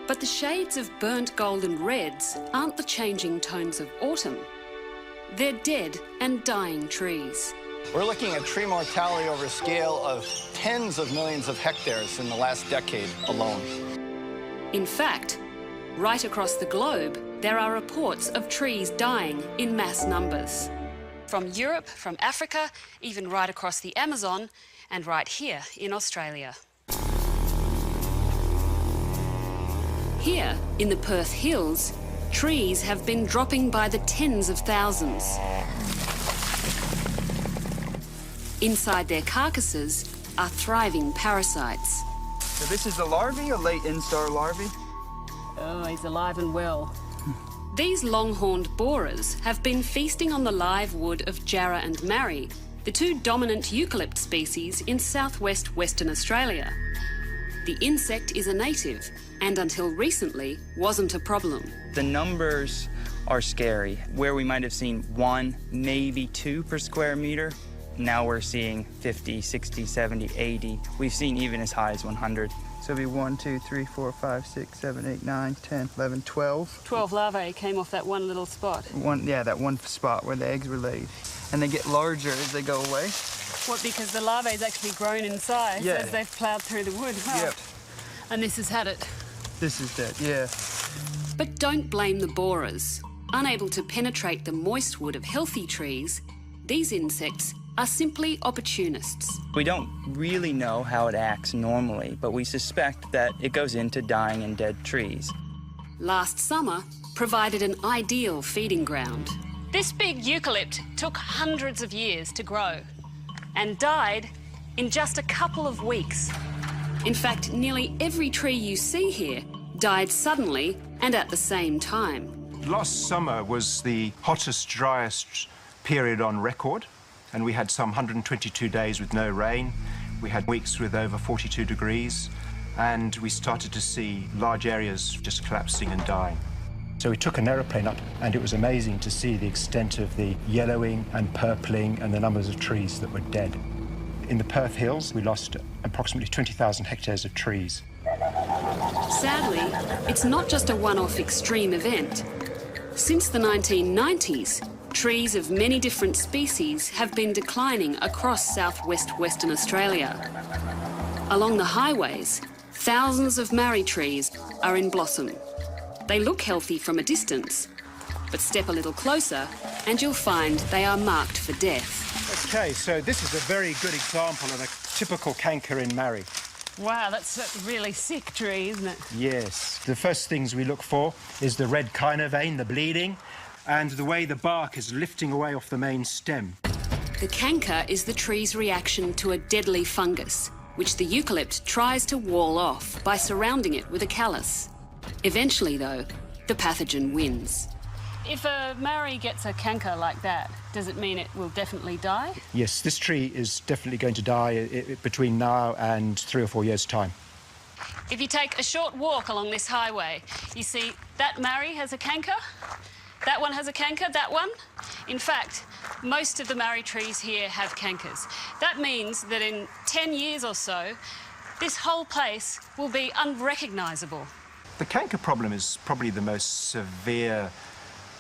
Speaker 6: But the shades of burnt gold and reds aren't the changing tones of autumn. They're dead and dying trees.
Speaker 7: We're looking at tree mortality over a scale of tens of millions of hectares in the last decade alone.
Speaker 6: In fact, right across the globe, there are reports of trees dying in mass numbers. From Europe, from Africa, even right across the Amazon, and right here in Australia. Here, in the Perth Hills, trees have been dropping by the tens of thousands. Inside their carcasses are thriving parasites.
Speaker 8: So this is the larvae, a late instar larvae?
Speaker 6: Oh, he's alive and well. These long-horned borers have been feasting on the live wood of jarrah and marri, the two dominant eucalypt species in southwest Western Australia. The insect is a native, and until recently, wasn't a problem.
Speaker 8: The numbers are scary. Where we might have seen 1, maybe 2 per square meter, now we're seeing 50, 60, 70, 80. We've seen even as high as 100. So it'd be 1, 2, 3, 4, 5, 6, 7, 8, 9, 10, 11, 12.
Speaker 6: 12 larvae came off that one little spot.
Speaker 8: That one spot where the eggs were laid. And they get larger as they go away.
Speaker 6: What, because the larvae's actually grown in size as they've ploughed through the wood? Wow.
Speaker 8: Yep.
Speaker 6: And this has had it.
Speaker 8: This is dead, yeah.
Speaker 6: But don't blame the borers. Unable to penetrate the moist wood of healthy trees, these insects are simply opportunists.
Speaker 8: We don't really know how it acts normally, but we suspect that it goes into dying and dead trees.
Speaker 6: Last summer provided an ideal feeding ground. This big eucalypt took hundreds of years to grow and died in just a couple of weeks. In fact, nearly every tree you see here died suddenly and at the same time.
Speaker 9: Last summer was the hottest, driest period on record, and we had some 122 days with no rain. We had weeks with over 42 degrees, and we started to see large areas just collapsing and dying.
Speaker 10: So we took an aeroplane up, and it was amazing to see the extent of the yellowing and purpling and the numbers of trees that were dead. In the Perth Hills, we lost approximately 20,000 hectares of trees.
Speaker 6: Sadly, it's not just a one-off extreme event. Since the 1990s, trees of many different species have been declining across southwest Western Australia. Along the highways, thousands of marri trees are in blossom. They look healthy from a distance, but step a little closer and you'll find they are marked for death.
Speaker 10: Okay, so this is a very good example of a typical canker in marri.
Speaker 6: Wow, that's a really sick tree, isn't it?
Speaker 10: Yes. The first things we look for is the red china vein, the bleeding, and the way the bark is lifting away off the main stem.
Speaker 6: The canker is the tree's reaction to a deadly fungus, which the eucalypt tries to wall off by surrounding it with a callus. Eventually, though, the pathogen wins. If a marri gets a canker like that, does it mean it will definitely die?
Speaker 10: Yes, this tree is definitely going to die between now and 3 or 4 years' time.
Speaker 6: If you take a short walk along this highway, you see that marri has a canker, that one has a canker, that one. In fact, most of the marri trees here have cankers. That means that in 10 years or so, this whole place will be unrecognisable.
Speaker 9: The canker problem is probably the most severe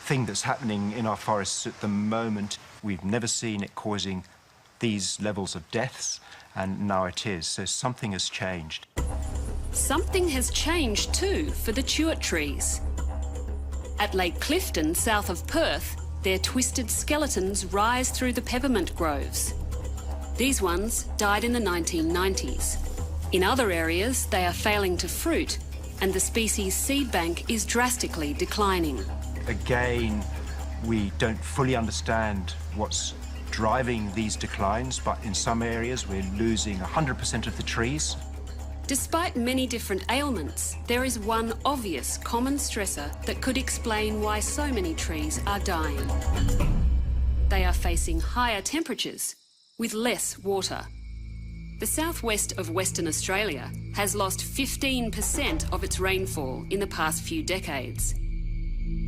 Speaker 9: thing that's happening in our forests at the moment. We've never seen it causing these levels of deaths, and now it is. So something has changed.
Speaker 6: Something has changed too for the tuart trees. At Lake Clifton, south of Perth, their twisted skeletons rise through the peppermint groves. These ones died in the 1990s. In other areas, they are failing to fruit, and the species seed bank is drastically declining.
Speaker 9: Again, we don't fully understand what's driving these declines, but in some areas we're losing 100% of the trees.
Speaker 6: Despite many different ailments, there is one obvious common stressor that could explain why so many trees are dying. They are facing higher temperatures with less water. The southwest of Western Australia has lost 15% of its rainfall in the past few decades.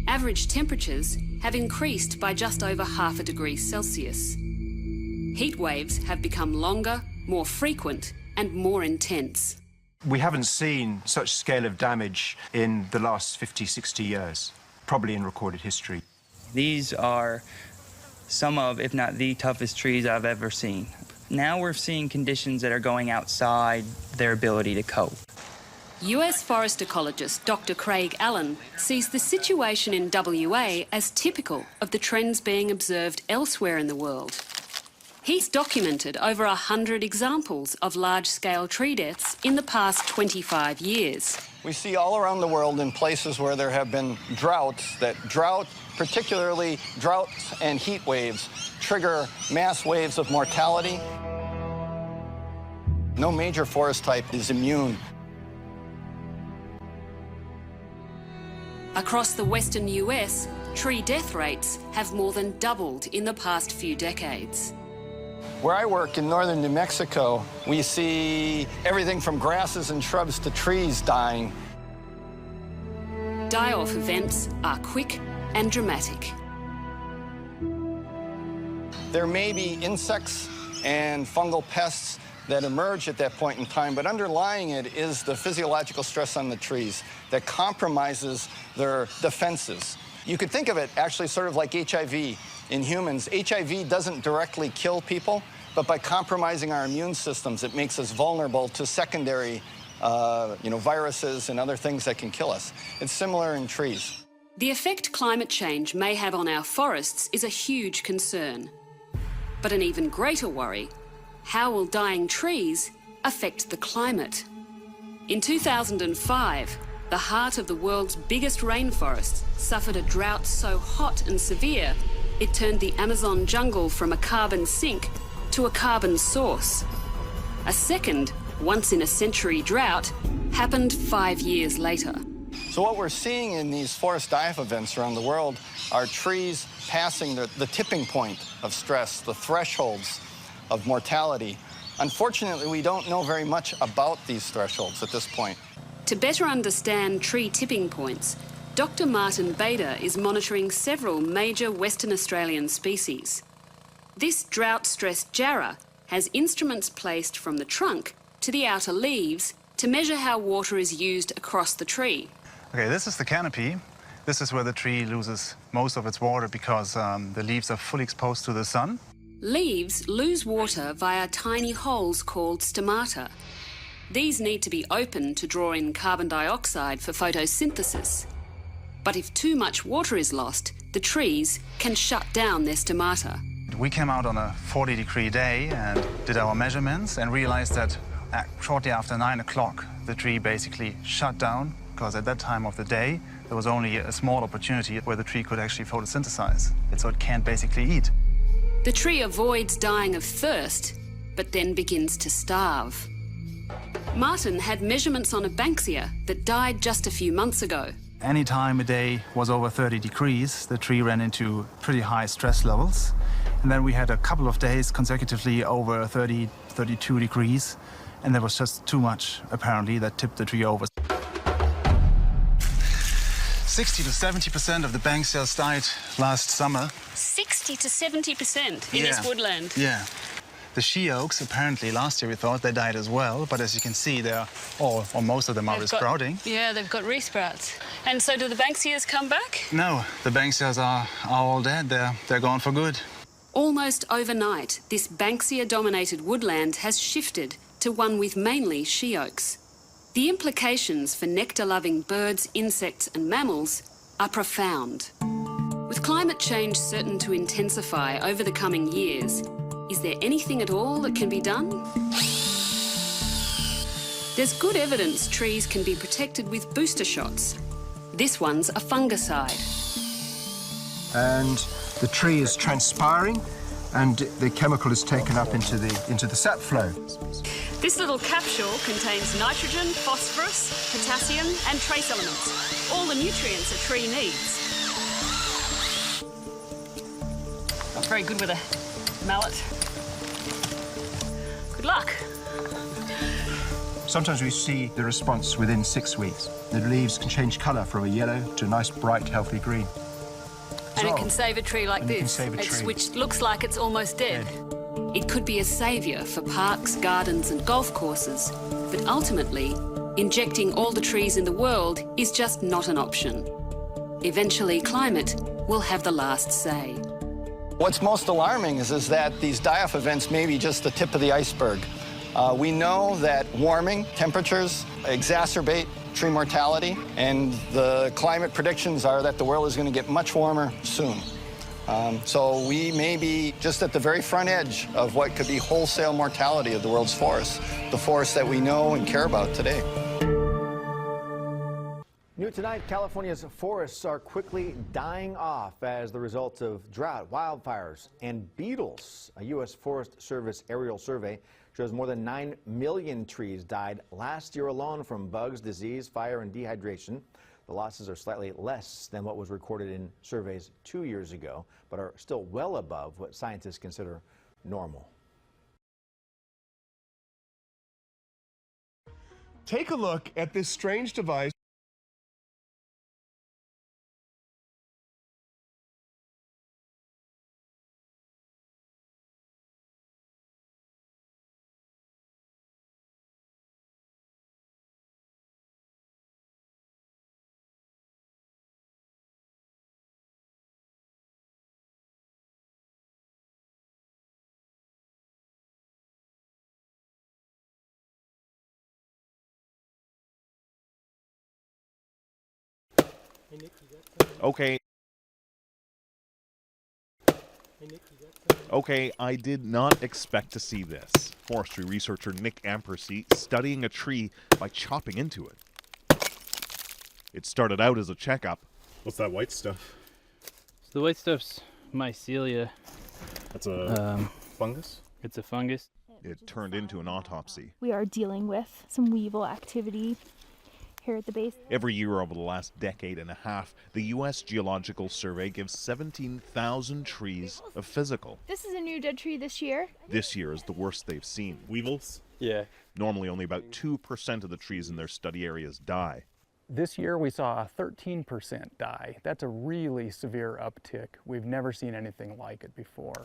Speaker 6: average temperatures have increased by just over 0.5 degrees Celsius. Heat waves have become longer, more frequent, and more intense.
Speaker 9: We haven't seen such scale of damage in the last 50, 60 years, probably in recorded history.
Speaker 8: These are some of, if not the toughest trees I've ever seen. Now we're seeing conditions that are going outside their ability to cope.
Speaker 6: US forest ecologist Dr. Craig Allen sees the situation in WA as typical of the trends being observed elsewhere in the world. He's documented over 100 examples of large-scale tree deaths in the past 25 years.
Speaker 7: We see all around the world in places where there have been droughts, particularly droughts and heat waves, trigger mass waves of mortality. No major forest type is immune.
Speaker 6: Across the western US, tree death rates have more than doubled in the past few decades.
Speaker 7: Where I work in northern New Mexico, we see everything from grasses and shrubs to trees dying.
Speaker 6: Die-off events are quick and dramatic.
Speaker 7: There may be insects and fungal pests that emerge at that point in time, but underlying it is the physiological stress on the trees that compromises their defenses. You could think of it actually sort of like HIV in humans. HIV doesn't directly kill people, but by compromising our immune systems, it makes us vulnerable to secondary viruses and other things that can kill us. It's similar in trees.
Speaker 6: The effect climate change may have on our forests is a huge concern. But an even greater worry: how will dying trees affect the climate? In 2005, the heart of the world's biggest rainforest suffered a drought so hot and severe, it turned the Amazon jungle from a carbon sink to a carbon source. A second, once-in-a-century drought happened 5 years later.
Speaker 7: So what we're seeing in these forest die-off events around the world are trees passing the tipping point of stress, the thresholds of mortality. Unfortunately, we don't know very much about these thresholds at this point.
Speaker 6: To better understand tree tipping points, Dr. Martin Bader is monitoring several major Western Australian species. This drought-stressed jarrah has instruments placed from the trunk to the outer leaves to measure how water is used across the tree.
Speaker 11: Okay, this is the canopy. This is where the tree loses most of its water because the leaves are fully exposed to the sun.
Speaker 6: Leaves lose water via tiny holes called stomata. These need to be opened to draw in carbon dioxide for photosynthesis. But if too much water is lost, the trees can shut down their stomata.
Speaker 11: We came out on a 40-degree day and did our measurements and realized that shortly after 9 o'clock, the tree basically shut down, because at that time of the day, there was only a small opportunity where the tree could actually photosynthesize. And so it can't basically eat.
Speaker 6: The tree avoids dying of thirst, but then begins to starve. Martin had measurements on a banksia that died just a few months ago.
Speaker 11: Any time a day was over 30 degrees, the tree ran into pretty high stress levels. And then we had a couple of days consecutively over 30, 32 degrees. And there was just too much, apparently, that tipped the tree over. 60 to 70% of the banksias died last summer.
Speaker 6: 60 to 70% in this woodland?
Speaker 11: Yeah. The she oaks, apparently, last year we thought they died as well, but as you can see, they're all, or most of them are resprouting.
Speaker 6: Yeah, they've got resprouts. And so do the banksias come back?
Speaker 11: No, the banksias are all dead. They're gone for good.
Speaker 6: Almost overnight, this banksia-dominated woodland has shifted to one with mainly she oaks. The implications for nectar-loving birds, insects and mammals are profound. With climate change certain to intensify over the coming years, is there anything at all that can be done? There's good evidence trees can be protected with booster shots. This one's a fungicide.
Speaker 10: And the tree is transpiring and the chemical is taken up into the sap flow.
Speaker 6: This little capsule contains nitrogen, phosphorus, potassium and trace elements, all the nutrients a tree needs. Not very good with a mallet. Good luck.
Speaker 9: Sometimes we see the response within 6 weeks. The leaves can change colour from a yellow to a nice, bright, healthy green.
Speaker 6: And it can save a tree like
Speaker 9: And it can
Speaker 6: this,
Speaker 9: save a tree.
Speaker 6: which looks like it's almost dead. It could be a saviour for parks, gardens and golf courses, but ultimately, injecting all the trees in the world is just not an option. Eventually, climate will have the last say.
Speaker 7: What's most alarming is that these die-off events may be just the tip of the iceberg. We know that warming temperatures exacerbate tree mortality, and the climate predictions are that the world is going to get much warmer soon. So we may be just at the very front edge of what could be wholesale mortality of the world's forests, the forests that we know and care about today.
Speaker 12: New tonight, California's forests are quickly dying off as the result of drought, wildfires, and beetles. A U.S. Forest Service aerial survey shows more than 9 million trees died last year alone from bugs, disease, fire, and dehydration. The losses are slightly less than what was recorded in surveys 2 years ago, but are still well above what scientists consider normal.
Speaker 13: Take a look at this strange device.
Speaker 14: Okay. Okay, I did not expect to see this. Forestry researcher Nick Ampersey studying a tree by chopping into it. It started out as a checkup.
Speaker 15: What's that white stuff?
Speaker 16: So the white stuff's mycelia.
Speaker 15: That's a fungus?
Speaker 16: It's a fungus.
Speaker 14: It turned into an autopsy.
Speaker 17: We are dealing with some weevil activity here at the base.
Speaker 14: Every year over the last decade and a half, the U.S. Geological Survey gives 17,000 trees a physical.
Speaker 17: This is a new dead tree this year.
Speaker 14: This year is the worst they've seen.
Speaker 15: Weevils?
Speaker 16: Yeah.
Speaker 14: Normally only about 2% of the trees in their study areas die.
Speaker 18: This year we saw a 13% die. That's a really severe uptick. We've never seen anything like it before.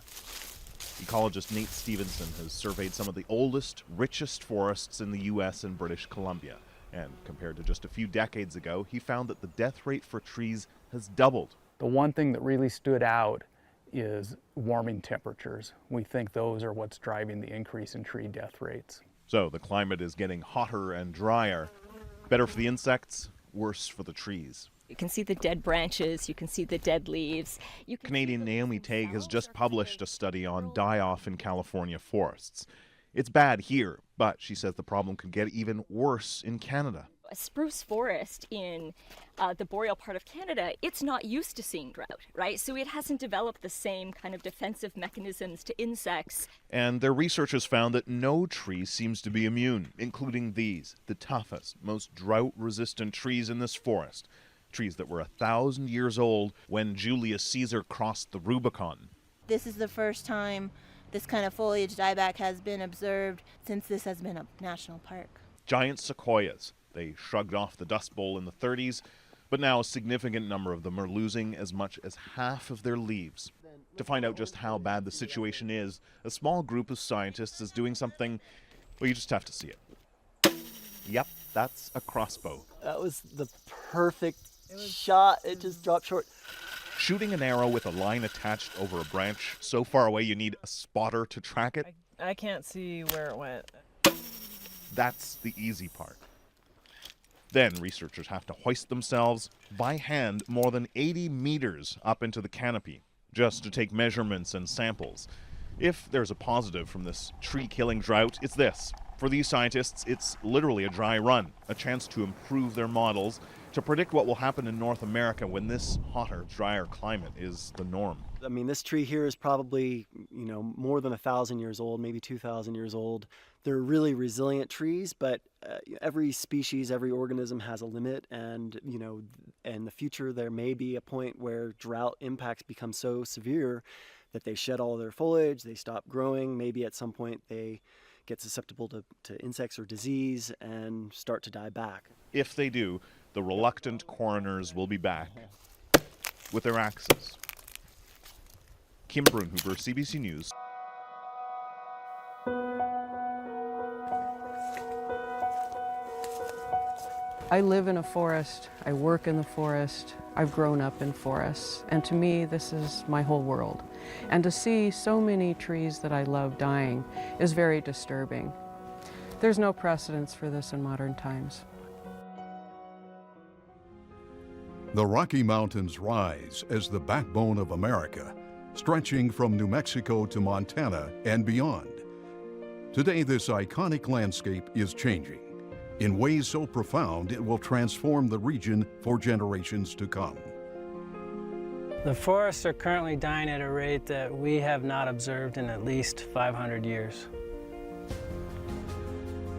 Speaker 14: Ecologist Nate Stevenson has surveyed some of the oldest, richest forests in the U.S. and British Columbia. And compared to just a few decades ago, he found that the death rate for trees has doubled.
Speaker 18: The one thing that really stood out is warming temperatures. We think those are what's driving the increase in tree death rates.
Speaker 14: So the climate is getting hotter and drier. Better for the insects, worse for the trees.
Speaker 19: You can see the dead branches, you can see the dead leaves.
Speaker 14: Canadian Naomi Tague has just published a study on die-off in California forests. It's bad here, but she says the problem could get even worse in Canada.
Speaker 19: A spruce forest in the boreal part of Canada, it's not used to seeing drought, right? So it hasn't developed the same kind of defensive mechanisms to insects.
Speaker 14: And their researchers found that no tree seems to be immune, including these, the toughest, most drought-resistant trees in this forest. Trees that were 1,000 years old when Julius Caesar crossed the Rubicon.
Speaker 20: This is the first time this kind of foliage dieback has been observed since this has been a national park.
Speaker 14: Giant sequoias. They shrugged off the Dust Bowl in the 30s, but now a significant number of them are losing as much as half of their leaves. To find out just how bad the situation is, a small group of scientists is doing something, well, you just have to see it. Yep, that's a crossbow.
Speaker 21: That was the perfect shot. It just dropped short.
Speaker 14: Shooting an arrow with a line attached over a branch so far away you need a spotter to track it.
Speaker 22: I can't see where it went.
Speaker 14: That's the easy part. Then researchers have to hoist themselves by hand more than 80 meters up into the canopy just to take measurements and samples. If there's a positive from this tree-killing drought, it's this. For these scientists, it's literally a dry run, a chance to improve their models to predict what will happen in North America when this hotter, drier climate is the norm.
Speaker 21: I mean, this tree here is probably, more than 1,000 years old, maybe 2,000 years old. They're really resilient trees, but every species, every organism has a limit, and, in the future there may be a point where drought impacts become so severe that they shed all their foliage, they stop growing, maybe at some point they get susceptible to insects or disease and start to die back.
Speaker 14: If they do, the reluctant coroners will be back with their axes. Kim Brunhuber, CBC News.
Speaker 2: I live in a forest, I work in the forest, I've grown up in forests, and to me this is my whole world. And to see so many trees that I love dying is very disturbing. There's no precedence for this in modern times.
Speaker 3: The Rocky Mountains rise as the backbone of America, stretching from New Mexico to Montana and beyond. Today, this iconic landscape is changing in ways so profound it will transform the region for generations to come.
Speaker 23: The forests are currently dying at a rate that we have not observed in at least 500 years.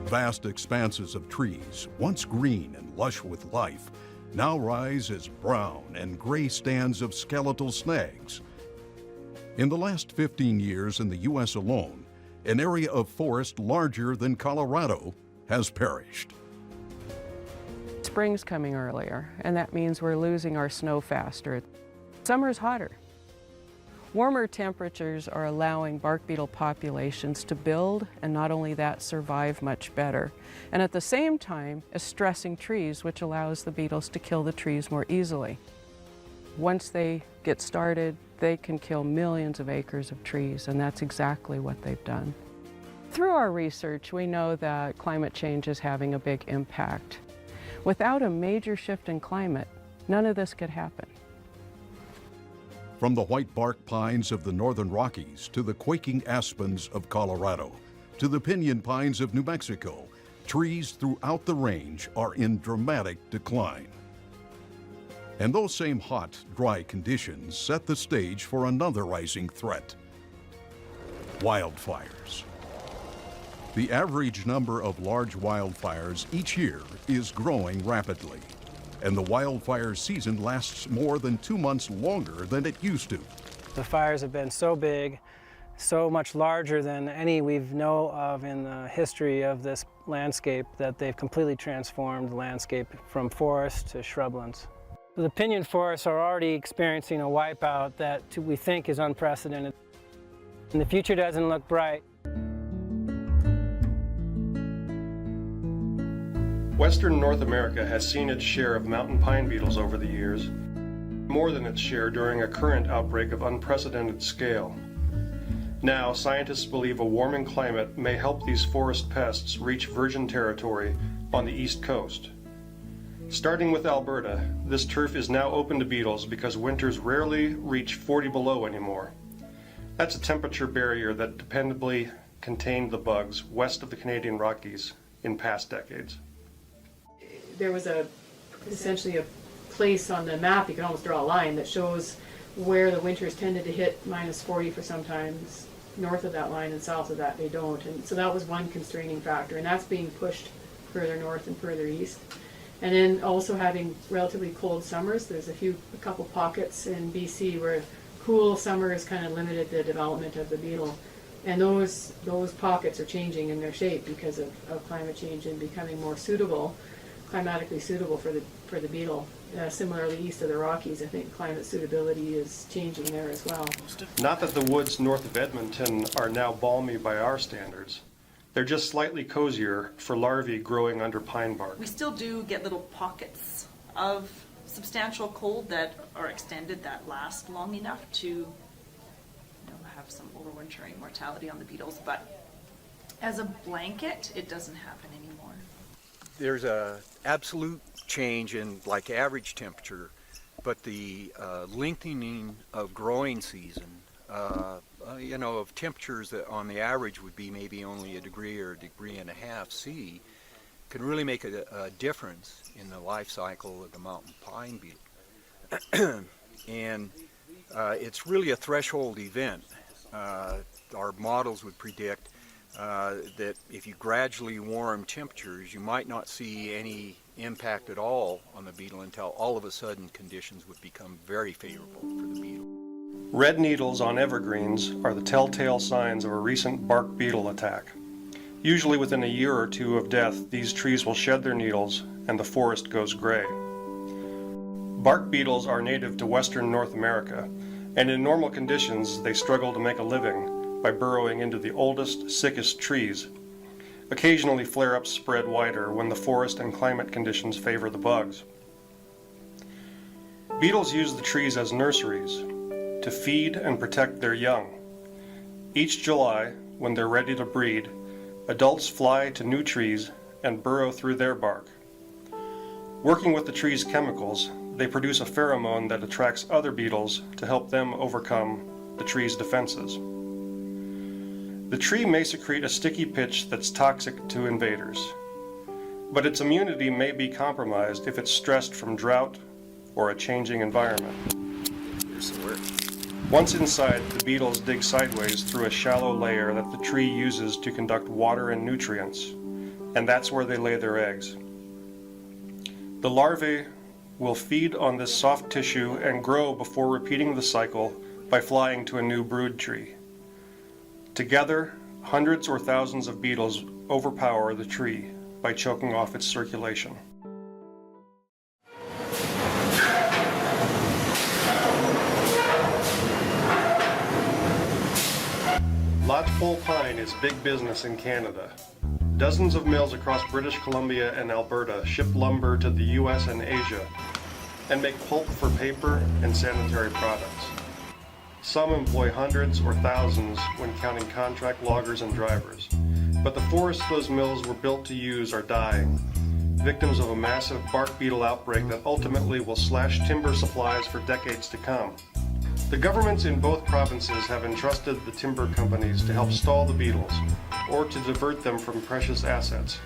Speaker 3: Vast expanses of trees, once green and lush with life, now rise as brown and gray stands of skeletal snags. In the last 15 years in the U.S. alone, an area of forest larger than Colorado has perished.
Speaker 2: Spring's coming earlier, and that means we're losing our snow faster. Summer's hotter. Warmer temperatures are allowing bark beetle populations to build, and not only that, survive much better. And at the same time, is stressing trees, which allows the beetles to kill the trees more easily. Once they get started, they can kill millions of acres of trees, and that's exactly what they've done. Through our research, we know that climate change is having a big impact. Without a major shift in climate, none of this could happen.
Speaker 3: From the white bark pines of the northern Rockies to the quaking aspens of Colorado to the pinyon pines of New Mexico, trees throughout the range are in dramatic decline. And those same hot, dry conditions set the stage for another rising threat: wildfires. The average number of large wildfires each year is growing rapidly, and the wildfire season lasts more than 2 months longer than it used to.
Speaker 23: The fires have been so big, so much larger than any we've know of in the history of this landscape, that they've completely transformed the landscape from forest to shrublands. The pinyon forests are already experiencing a wipeout that we think is unprecedented, and the future doesn't look bright.
Speaker 24: Western North America has seen its share of mountain pine beetles over the years, more than its share during a current outbreak of unprecedented scale. Now, scientists believe a warming climate may help these forest pests reach virgin territory on the east coast. Starting with Alberta, this turf is now open to beetles because winters rarely reach 40 below anymore. That's a temperature barrier that dependably contained the bugs west of the Canadian Rockies in past decades.
Speaker 25: There was essentially a place on the map, you can almost draw a line, that shows where the winters tended to hit -40 for sometimes north of that line, and south of that they don't. And so that was one constraining factor, and that's being pushed further north and further east. And then also having relatively cold summers. There's a couple pockets in BC where cool summers kind of limited the development of the beetle. And those pockets are changing in their shape because of climate change and becoming more suitable, climatically suitable for the beetle. Similarly, east of the Rockies, I think climate suitability is changing there as well.
Speaker 24: Not that the woods north of Edmonton are now balmy by our standards. They're just slightly cozier for larvae growing under pine bark.
Speaker 26: We still do get little pockets of substantial cold that are extended, that last long enough to have some overwintering mortality on the beetles, but as a blanket, it doesn't happen anymore.
Speaker 27: There's a absolute change in like average temperature, but the lengthening of growing season, of temperatures that on the average would be maybe only a degree or a degree and a half C, can really make a difference in the life cycle of the mountain pine beetle. And it's really a threshold event. Our models would predict that if you gradually warm temperatures, you might not see any impact at all on the beetle until all of a sudden conditions would become very favorable for the beetle.
Speaker 24: Red needles on evergreens are the telltale signs of a recent bark beetle attack. Usually within a year or two of death, these trees will shed their needles and the forest goes gray. Bark beetles are native to western North America, and in normal conditions they struggle to make a living by burrowing into the oldest, sickest trees. Occasionally flare-ups spread wider when the forest and climate conditions favor the bugs. Beetles use the trees as nurseries to feed and protect their young. Each July, when they're ready to breed, adults fly to new trees and burrow through their bark. Working with the tree's chemicals, they produce a pheromone that attracts other beetles to help them overcome the tree's defenses. The tree may secrete a sticky pitch that's toxic to invaders, but its immunity may be compromised if it's stressed from drought or a changing environment. Once inside, the beetles dig sideways through a shallow layer that the tree uses to conduct water and nutrients, and that's where they lay their eggs. The larvae will feed on this soft tissue and grow before repeating the cycle by flying to a new brood tree. Together, hundreds or thousands of beetles overpower the tree by choking off its circulation. Lodgepole pine is big business in Canada. Dozens of mills across British Columbia and Alberta ship lumber to the US and Asia and make pulp for paper and sanitary products. Some employ hundreds or thousands when counting contract loggers and drivers. But the forests those mills were built to use are dying, victims of a massive bark beetle outbreak that ultimately will slash timber supplies for decades to come. The governments in both provinces have entrusted the timber companies to help stall the beetles or to divert them from precious assets,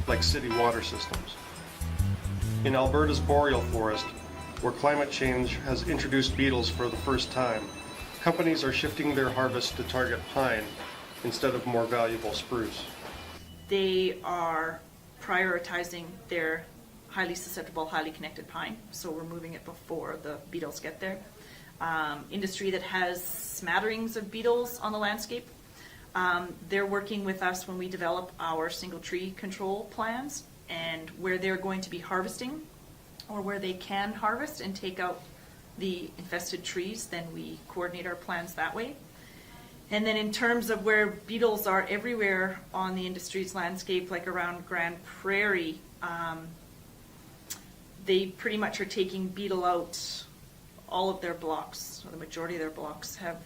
Speaker 24: like city water systems. In Alberta's boreal forest, where climate change has introduced beetles for the first time, companies are shifting their harvest to target pine instead of more valuable spruce.
Speaker 26: They are prioritizing their highly susceptible, highly connected pine, so we're moving it before the beetles get there. Industry that has smatterings of beetles on the landscape. They're working with us when we develop our single tree control plans, and where they're going to be harvesting or where they can harvest and take out the infested trees, then we coordinate our plans that way. And then in terms of where beetles are everywhere on the industry's landscape, like around Grand Prairie, they pretty much are taking beetle out. All of their blocks, or the majority of their blocks, have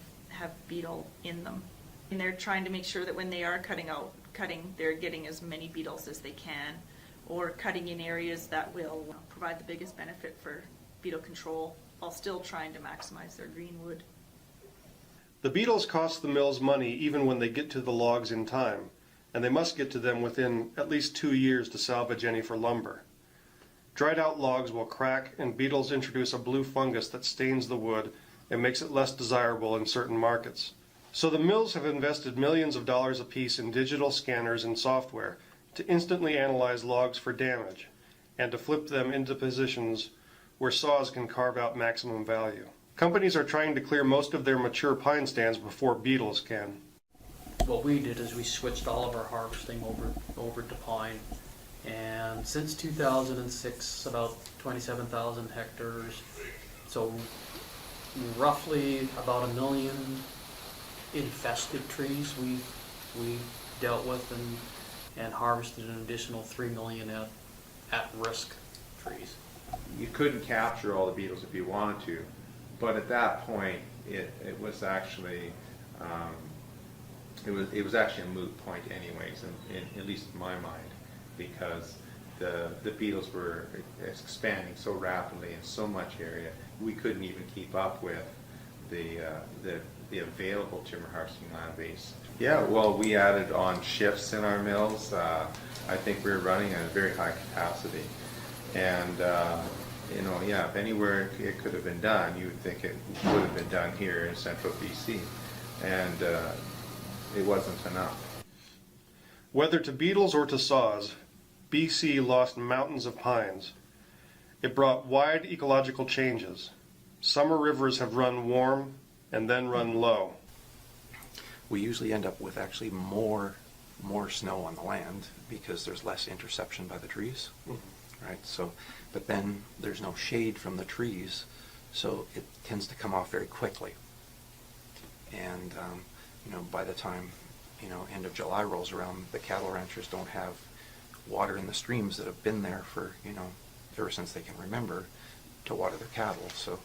Speaker 26: beetle in them. And they're trying to make sure that when they are cutting, they're getting as many beetles as they can, or cutting in areas that will provide the biggest benefit for beetle control, while still trying to maximize their green wood.
Speaker 24: The beetles cost the mills money even when they get to the logs in time, and they must get to them within at least 2 years to salvage any for lumber. Dried out logs will crack, and beetles introduce a blue fungus that stains the wood and makes it less desirable in certain markets. So the mills have invested millions of dollars apiece in digital scanners and software to instantly analyze logs for damage and to flip them into positions where saws can carve out maximum value. Companies are trying to clear most of their mature pine stands before beetles can.
Speaker 1: What we did is we switched all of our harvesting over to pine. And since 2006, about 27,000 hectares, so roughly about 1 million infested trees we dealt with and harvested an additional 3 million at-risk trees.
Speaker 4: You couldn't capture all the beetles if you wanted to, but at that point it was actually it was actually a moot point anyways, in at least in my mind, because the beetles were expanding so rapidly in so much area, we couldn't even keep up with the available timber harvesting land base. Yeah, well, we added on shifts in our mills. I think we were running at a very high capacity, and if anywhere it could have been done, you would think it would have been done here in central BC, and it wasn't enough.
Speaker 24: Whether to beetles or to saws, BC lost mountains of pines. It brought wide ecological changes. Summer rivers have run warm and then run low.
Speaker 5: We usually end up with actually more more snow on the land because there's less interception by the trees, right? So, but then there's no shade from the trees, so it tends to come off very quickly. And you know, by the time, you know, end of July rolls around, the cattle ranchers don't have water in the streams that have been there for, you know, ever since they can remember to water their cattle. So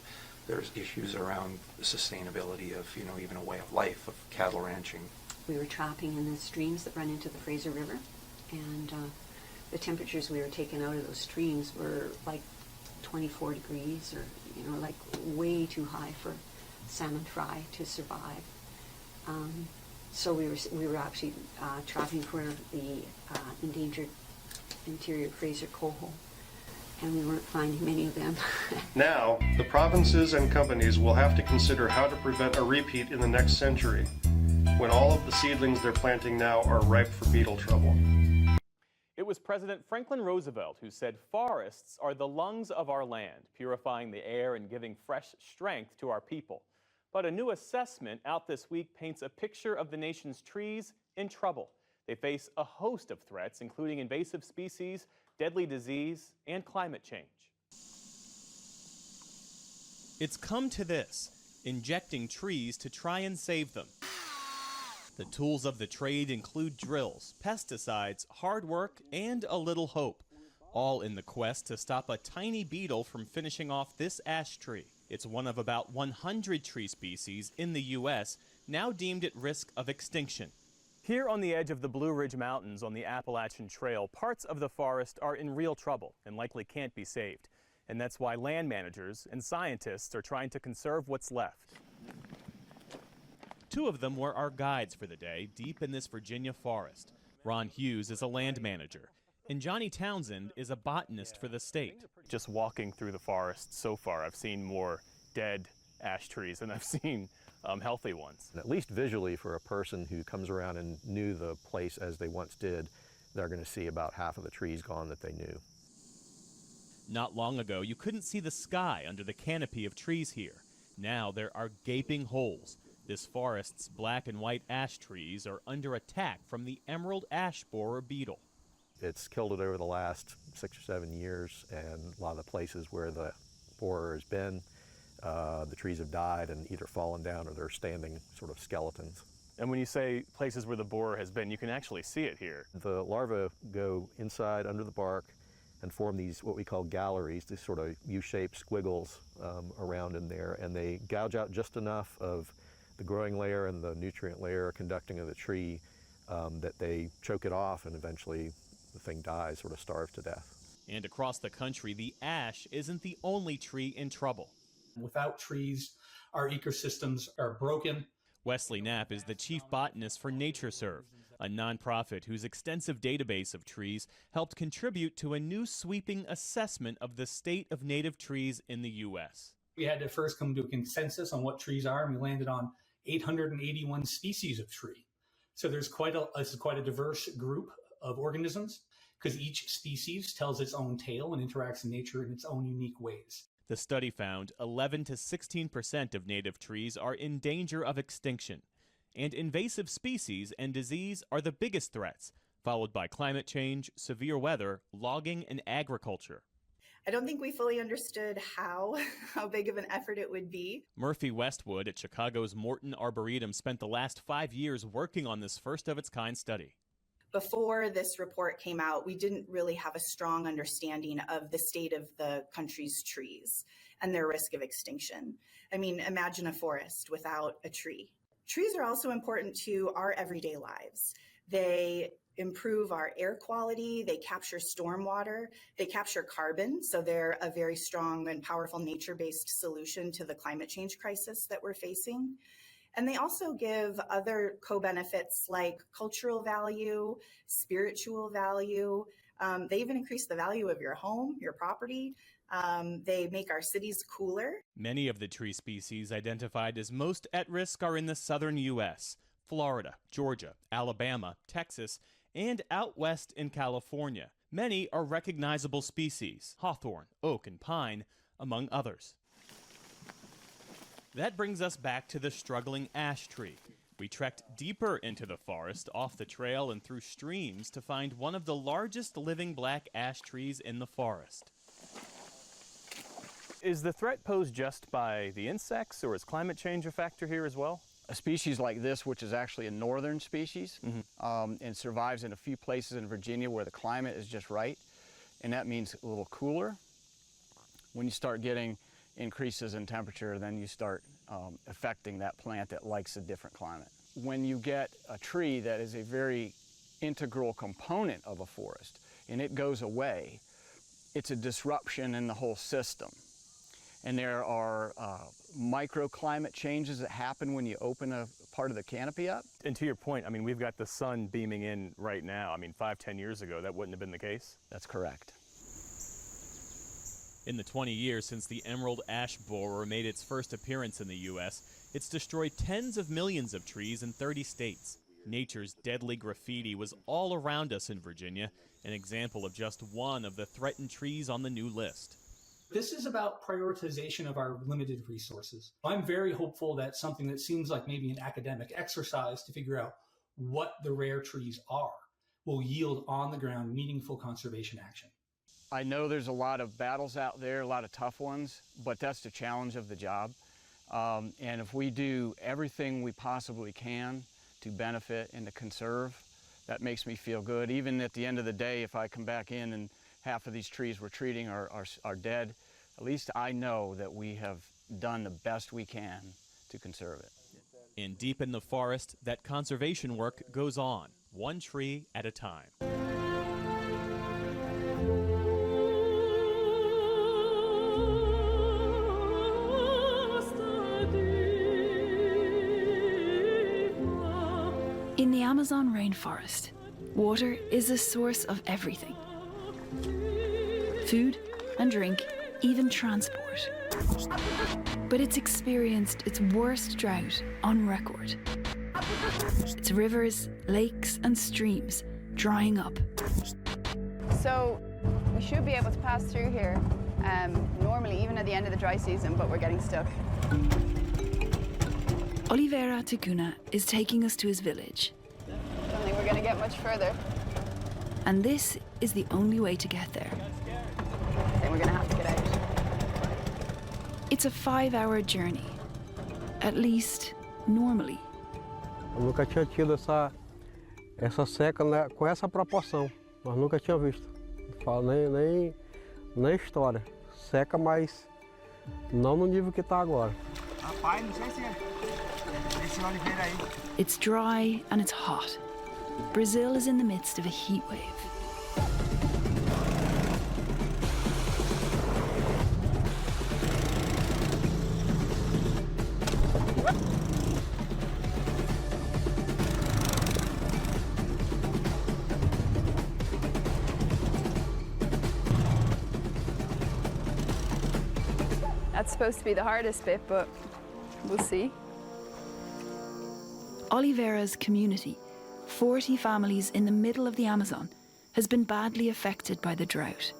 Speaker 5: there's issues around the sustainability of, you know, even a way of life of cattle ranching.
Speaker 6: We were trapping in the streams that run into the Fraser River, and the temperatures we were taking out of those streams were like 24 degrees, or, you know, like way too high for salmon fry to survive. So we were actually trapping for the endangered interior Fraser coho, and we weren't finding many of them.
Speaker 24: Now, the provinces and companies will have to consider how to prevent a repeat in the next century, when all of the seedlings they're planting now are ripe for beetle trouble.
Speaker 7: It was President Franklin Roosevelt who said forests are the lungs of our land, purifying the air and giving fresh strength to our people. But a new assessment out this week paints a picture of the nation's trees in trouble. They face a host of threats, including invasive species, deadly disease, and climate change. It's come to this, injecting trees to try and save them. The tools of the trade include drills, pesticides, hard work, and a little hope, all in the quest to stop a tiny beetle from finishing off this ash tree. It's one of about 100 tree species in the U.S. now deemed at risk of extinction. Here on the edge of the Blue Ridge Mountains on the Appalachian Trail, parts of the forest are in real trouble and likely can't be saved. And that's why land managers and scientists are trying to conserve what's left. Two of them were our guides for the day, deep in this Virginia forest. Ron Hughes is a land manager, and Johnny Townsend is a botanist for the state. Just walking through the forest so far, I've seen more dead ash trees than I've seen healthy ones.
Speaker 8: At least visually, for a person who comes around and knew the place as they once did, they're going to see about half of the trees gone that they knew.
Speaker 7: Not long ago, you couldn't see the sky under the canopy of trees here. Now there are gaping holes. This forest's black and white ash trees are under attack from the emerald ash borer beetle.
Speaker 8: It's killed it over the last 6 or 7 years, and a lot of the places where the borer has been, the trees have died and either fallen down or they're standing sort of skeletons.
Speaker 7: And when you say places where the borer has been, you can actually see it here.
Speaker 8: The larvae go inside under the bark and form these what we call galleries, these sort of U-shaped squiggles around in there, and they gouge out just enough of the growing layer and the nutrient layer conducting of the tree that they choke it off, and eventually the thing dies, sort of starved to death.
Speaker 7: And across the country, the ash isn't the only tree in trouble.
Speaker 9: Without trees, our ecosystems are broken.
Speaker 7: Wesley Knapp is the chief botanist for NatureServe, a nonprofit whose extensive database of trees helped contribute to a new sweeping assessment of the state of native trees in the U.S.
Speaker 9: We had to first come to a consensus on what trees are, and we landed on 881 species of tree. So there's quite a diverse group of organisms, because each species tells its own tale and interacts in nature in its own unique ways.
Speaker 7: The study found 11 to 16% of native trees are in danger of extinction, and invasive species and disease are the biggest threats, followed by climate change, severe weather, logging, and agriculture.
Speaker 10: I don't think we fully understood how big of an effort it would be.
Speaker 7: Murphy Westwood at Chicago's Morton Arboretum spent the last 5 years working on this first-of-its-kind study.
Speaker 10: Before this report came out, we didn't really have a strong understanding of the state of the country's trees and their risk of extinction. I mean, imagine a forest without a tree. Trees are also important to our everyday lives. They improve our air quality, they capture stormwater, they capture carbon, so they're a very strong and powerful nature-based solution to the climate change crisis that we're facing. And they also give other co-benefits like cultural value, spiritual value. They even increase the value of your home, your property. They make our cities cooler.
Speaker 7: Many of the tree species identified as most at risk are in the southern U.S., Florida, Georgia, Alabama, Texas, and out west in California. Many are recognizable species, hawthorn, oak, and pine, among others. That brings us back to the struggling ash tree. We trekked deeper into the forest, off the trail and through streams to find one of the largest living black ash trees in the forest.
Speaker 11: Is the threat posed just by the insects, or is climate change a factor here as well?
Speaker 12: A species like this, which is actually a northern species, and survives in a few places in Virginia where the climate is just right, and that means a little cooler. When you start getting increases in temperature, then you start affecting that plant that likes a different climate. When you get a tree that is a very integral component of a forest, and it goes away, it's a disruption in the whole system. And there are microclimate changes that happen when you open a part of the canopy up.
Speaker 11: And to your point, I mean, we've got the sun beaming in right now. I mean, 5-10 years ago, that wouldn't have been the case?
Speaker 12: That's correct.
Speaker 7: In the 20 years since the emerald ash borer made its first appearance in the U.S., it's destroyed tens of millions of trees in 30 states. Nature's deadly graffiti was all around us in Virginia, an example of just one of the threatened trees on the new list.
Speaker 9: This is about prioritization of our limited resources. I'm very hopeful that something that seems like maybe an academic exercise to figure out what the rare trees are will yield on the ground meaningful conservation action.
Speaker 12: I know there's a lot of battles out there, a lot of tough ones, but that's the challenge of the job. And if we do everything we possibly can to benefit and to conserve, that makes me feel good. Even at the end of the day, if I come back in and half of these trees we're treating are dead, at least I know that we have done the best we can to conserve it.
Speaker 7: And deep in the forest, that conservation work goes on, one tree at a time.
Speaker 13: In the Amazon rainforest, water is the source of everything. Food and drink, even transport. But it's experienced its worst drought on record. Its rivers, lakes and streams drying up.
Speaker 15: So we should be able to pass through here normally even at the end of the dry season, but we're getting stuck.
Speaker 13: Oliveira Tacuna is taking us to his village.
Speaker 15: I don't think we're going to get much further.
Speaker 13: And this is the only way to get there.
Speaker 15: Then we're going to have to get out.
Speaker 13: It's a 5-hour journey. At least, normally.
Speaker 16: Eu nunca tinha tido essa seca, né, com essa proporção. Nós nunca tinha visto. Não falo nem história. Seca, mas não no nível que está agora.
Speaker 15: Rapaz, não sei se esse Oliveira aí.
Speaker 13: It's dry and it's hot. Brazil is in the midst of a heat wave.
Speaker 15: That's supposed to be the hardest bit, but we'll see.
Speaker 13: Oliveira's community, 40 families in the middle of the Amazon, has been badly affected by the drought.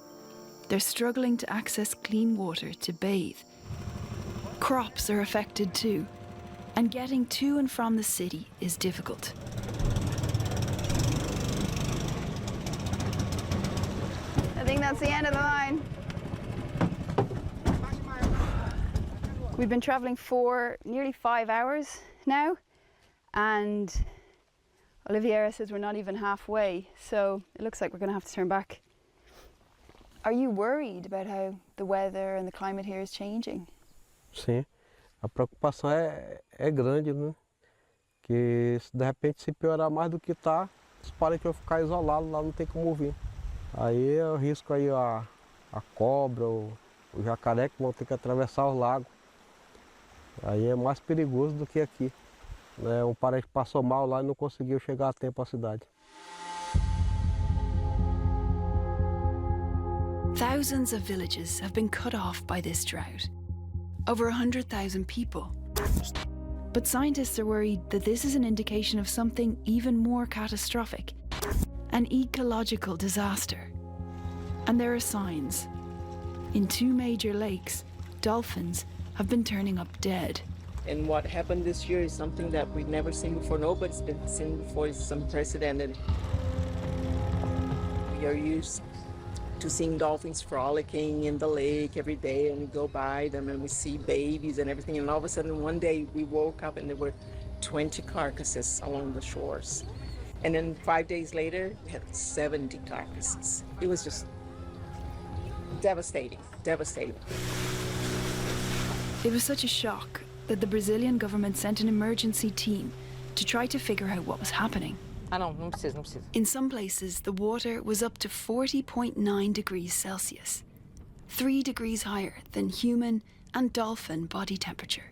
Speaker 13: They're struggling to access clean water to bathe. Crops are affected too, and getting to and from the city is difficult.
Speaker 15: I think that's the end of the line. We've been traveling for nearly 5 hours now, and Oliveira says we're not even halfway, so it looks like we're going to have to turn back. Are you worried about how the weather and the climate here is changing?
Speaker 16: Sim, a preocupação é grande, né? Que se de repente se piorar mais do que está, os parentes vão ficar isolados, lá não tem como vir. Aí eu risco aí a cobra, o jacaré que vão ter que atravessar os lagos. Aí é mais perigoso do que aqui. Né? Um parente passou mal lá e não conseguiu chegar a tempo à cidade.
Speaker 13: Thousands of villages have been cut off by this drought. Over 100,000 people. But scientists are worried that this is an indication of something even more catastrophic, an ecological disaster. And there are signs. In 2 major lakes, dolphins have been turning up dead.
Speaker 14: And what happened this year is something that we've never seen before. Nobody's been seen before. It's unprecedented. We are used to seeing dolphins frolicking in the lake every day, and we go by them and we see babies and everything. And all of a sudden, one day we woke up and there were 20 carcasses along the shores. And then 5 days later, we had 70 carcasses. It was just devastating, devastating.
Speaker 13: It was such a shock that the Brazilian government sent an emergency team to try to figure out what was happening.
Speaker 17: Não precisa.
Speaker 13: In some places, the water was up to 40.9 degrees Celsius, 3 degrees higher than human and dolphin body temperature.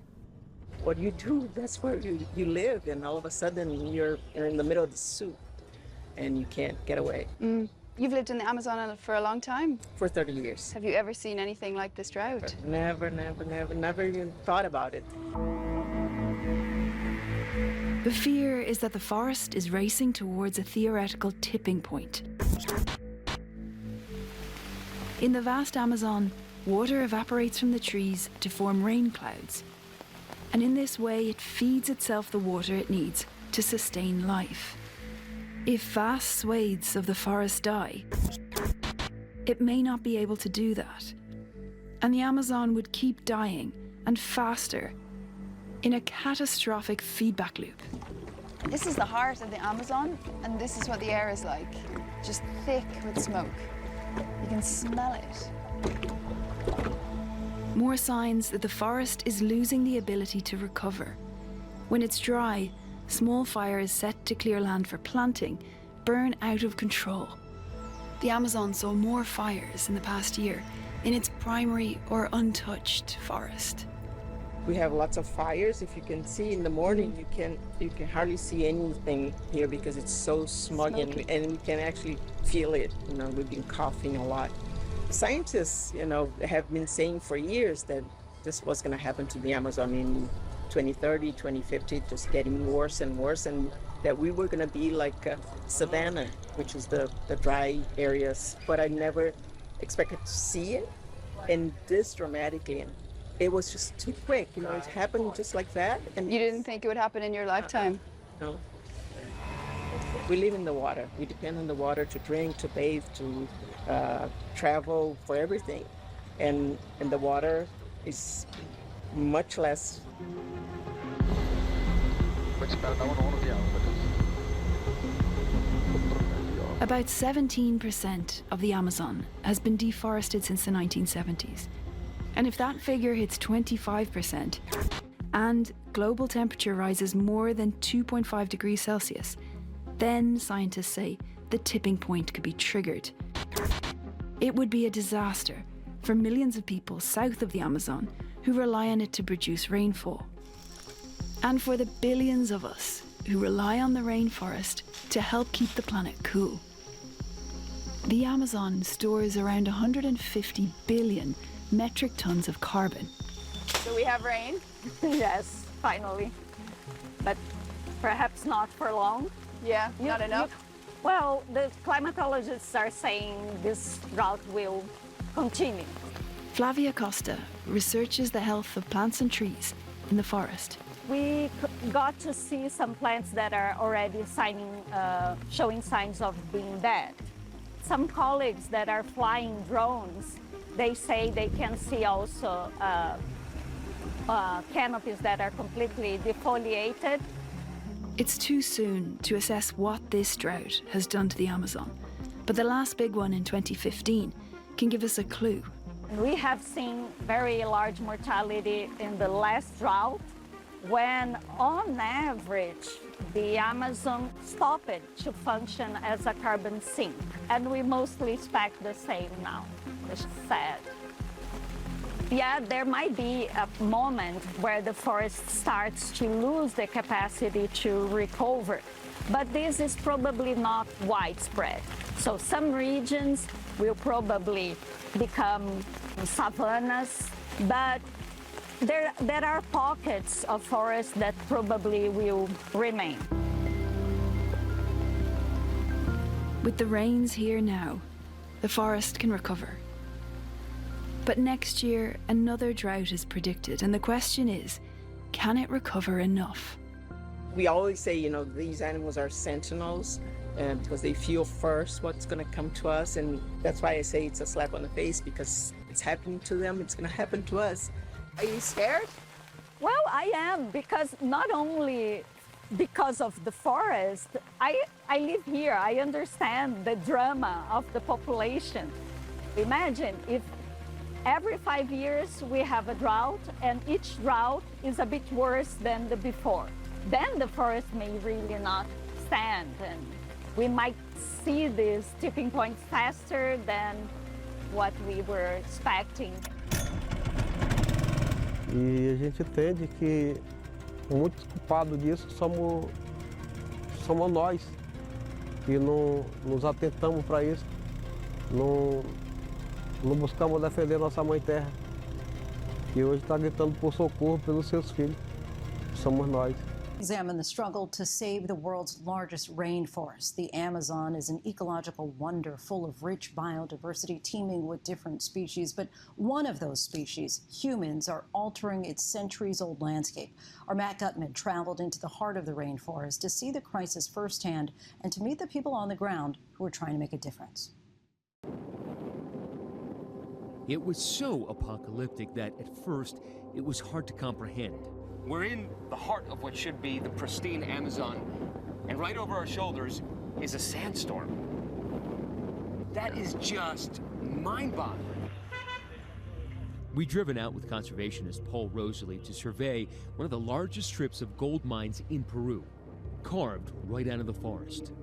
Speaker 14: What you do, that's where you live, and all of a sudden you're in the middle of the soup and you can't get away.
Speaker 15: You've lived in the Amazon for a long time?
Speaker 14: For 30 years.
Speaker 15: Have you ever seen anything like this drought?
Speaker 14: Never even thought about it.
Speaker 13: The fear is that the forest is racing towards a theoretical tipping point. In the vast Amazon, water evaporates from the trees to form rain clouds. And in this way, it feeds itself the water it needs to sustain life. If vast swathes of the forest die, it may not be able to do that. And the Amazon would keep dying, and faster, in a catastrophic feedback loop.
Speaker 15: This is the heart of the Amazon, and this is what the air is like. Just thick with smoke. You can smell it.
Speaker 13: More signs that the forest is losing the ability to recover. When it's dry, small fires set to clear land for planting burn out of control. The Amazon saw more fires in the past year in its primary or untouched forest.
Speaker 14: We have lots of fires. If you can see in the morning, you can hardly see anything here because it's so smoggy, and we can actually feel it. We've been coughing a lot. Scientists, have been saying for years that this was going to happen to the Amazon in 2030, 2050, just getting worse and worse, and that we were going to be like savanna, which is the dry areas. But I never expected to see it, and this dramatically. And it was just too quick, it happened just like that. And
Speaker 15: you didn't think it would happen in your lifetime?
Speaker 14: No. We live in the water. We depend on the water to drink, to bathe, to travel, for everything. And the water is much less.
Speaker 13: About 17% of the Amazon has been deforested since the 1970s. And if that figure hits 25% and global temperature rises more than 2.5 degrees Celsius, then scientists say the tipping point could be triggered. It would be a disaster for millions of people south of the Amazon who rely on it to produce rainfall. And for the billions of us who rely on the rainforest to help keep the planet cool. The Amazon stores around 150 billion metric tons of carbon.
Speaker 15: So we have rain?
Speaker 18: Yes, finally. But perhaps not for long.
Speaker 15: Yeah, not enough?
Speaker 18: Well, the climatologists are saying this drought will continue.
Speaker 13: Flavia Costa researches the health of plants and trees in the forest.
Speaker 18: We got to see some plants that are already showing signs of being dead. Some colleagues that are flying drones, they say they can see also canopies that are completely defoliated.
Speaker 13: It's too soon to assess what this drought has done to the Amazon, but the last big one in 2015 can give us a clue.
Speaker 18: We have seen very large mortality in the last drought when, on average, the Amazon stopped to function as a carbon sink. And we mostly expect the same now. It's sad. Yeah, there might be a moment where the forest starts to lose the capacity to recover, but this is probably not widespread. So some regions will probably become savannas, but there are pockets of forest that probably will remain.
Speaker 13: With the rains here now, the forest can recover. But next year, another drought is predicted, and the question is, can it recover enough?
Speaker 14: We always say, you know, these animals are sentinels because they feel first what's going to come to us. And that's why I say it's a slap on the face, because it's happening to them, it's going to happen to us. Are you scared?
Speaker 18: Well, I am, because not only because of the forest, I live here. I understand the drama of the population. Imagine if every 5 years we have a drought, and each drought is a bit worse than the before. Then the forest may really not stand, and we might see this tipping point faster than what we were expecting.
Speaker 16: E a gente entende que muitos culpados disso somos nós, que não nos atentamos para isso, não buscamos defender nossa mãe terra, que hoje está gritando por socorro pelos seus filhos, somos nós.
Speaker 2: Examine the struggle to save the world's largest rainforest. The Amazon is an ecological wonder full of rich biodiversity teeming with different species, but one of those species, humans, are altering its centuries-old landscape. Our Matt Gutman traveled into the heart of the rainforest to see the crisis firsthand and to meet the people on the ground who are trying to make a difference.
Speaker 3: It was so apocalyptic that at first it was hard to comprehend.
Speaker 17: We're in the heart of what should be the pristine Amazon, and right over our shoulders is a sandstorm. That is just mind-boggling.
Speaker 3: We've driven out with conservationist Paul Rosalie to survey one of the largest strips of gold mines in Peru, carved right out of the forest.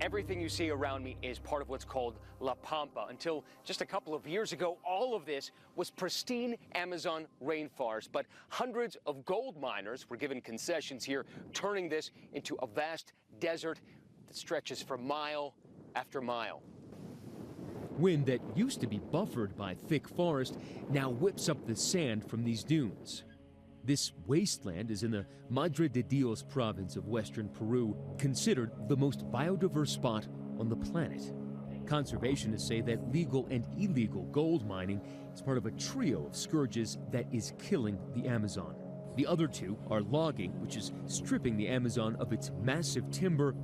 Speaker 17: Everything you see around me is part of what's called La Pampa. Until just a couple of years ago, all of this was pristine Amazon rainforest. But hundreds of gold miners were given concessions here, turning this into a vast desert that stretches for mile after mile.
Speaker 3: Wind that used to be buffered by thick forest now whips up the sand from these dunes. This wasteland is in the Madre de Dios province of western Peru, considered the most biodiverse spot on the planet. Conservationists say that legal and illegal gold mining is part of a trio of scourges that is killing the Amazon. The other two are logging, which is stripping the Amazon of its massive timber,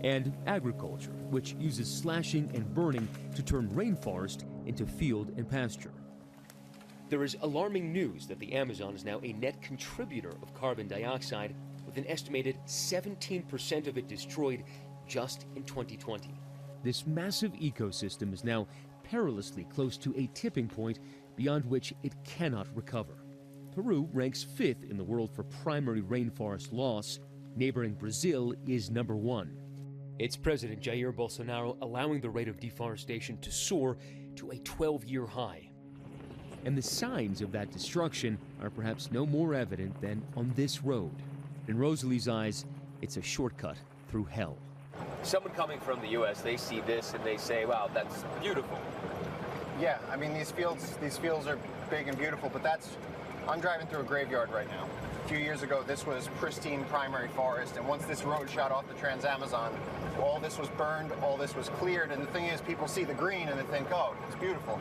Speaker 3: and agriculture, which uses slashing and burning to turn rainforest into field and pasture.
Speaker 17: There is alarming news that the Amazon is now a net contributor of carbon dioxide, with an estimated 17% of it destroyed just in 2020.
Speaker 3: This massive ecosystem is now perilously close to a tipping point beyond which it cannot recover. Peru ranks 5th in the world for primary rainforest loss. Neighboring Brazil is number 1.
Speaker 17: It's President Jair Bolsonaro allowing the rate of deforestation to soar to a 12-year high.
Speaker 3: And the signs of that destruction are perhaps no more evident than on this road. In Rosalie's eyes, it's a shortcut through hell.
Speaker 17: Someone coming from the U.S., they see this and they say, wow, that's beautiful.
Speaker 19: Yeah, I mean, these fields are big and beautiful, but I'm driving through a graveyard right now. A few years ago, this was pristine primary forest, and once this road shot off the Trans-Amazon, all this was burned, all this was cleared, and the thing is, people see the green and they think, oh, it's beautiful.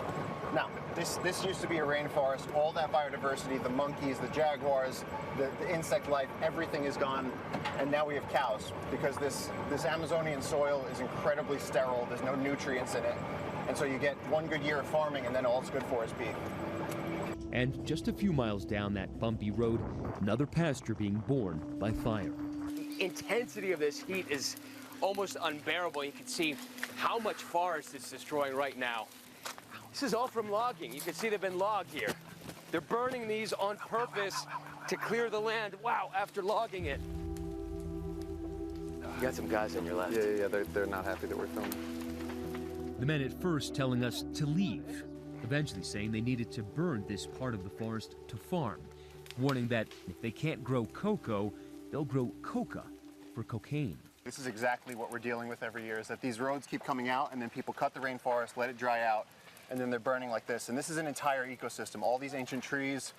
Speaker 19: Now, this used to be a rainforest. All that biodiversity, the monkeys, the jaguars, the insect life, everything is gone, and now we have cows, because this Amazonian soil is incredibly sterile. There's no nutrients in it, and so you get one good year of farming, and then all it's good for is beef.
Speaker 3: And just a few miles down that bumpy road, another pasture being born by fire.
Speaker 17: The intensity of this heat is almost unbearable. You can see how much forest it's destroying right now. This is all from logging. You can see they've been logged here. They're burning these on purpose to clear the land, wow, after logging it. You got some guys on your left.
Speaker 5: Yeah, they're not happy that we're filming.
Speaker 3: The men at first telling us to leave, eventually saying they needed to burn this part of the forest to farm, warning that if they can't grow cocoa, they'll grow coca for cocaine.
Speaker 19: This is exactly what we're dealing with every year, is that these roads keep coming out, and then people cut the rainforest, let it dry out, and then they're burning like this. And this is an entire ecosystem. All these ancient trees,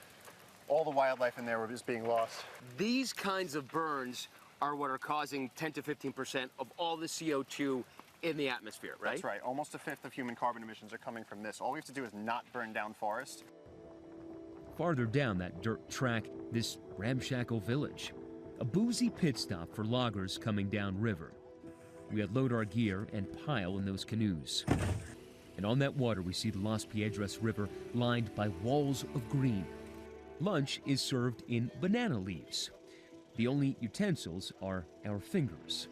Speaker 19: all the wildlife in there were just being lost.
Speaker 17: These kinds of burns are what are causing 10 to 15% of all the CO2 in the atmosphere, right?
Speaker 19: That's right. Almost a fifth of human carbon emissions are coming from this. All we have to do is not burn down forest.
Speaker 3: farther down that dirt track, this ramshackle village. A boozy pit stop for loggers coming downriver. We unload our gear and pile in those canoes. And on that water, we see the Las Piedras River lined by walls of green. Lunch is served in banana leaves. The only utensils are our fingers.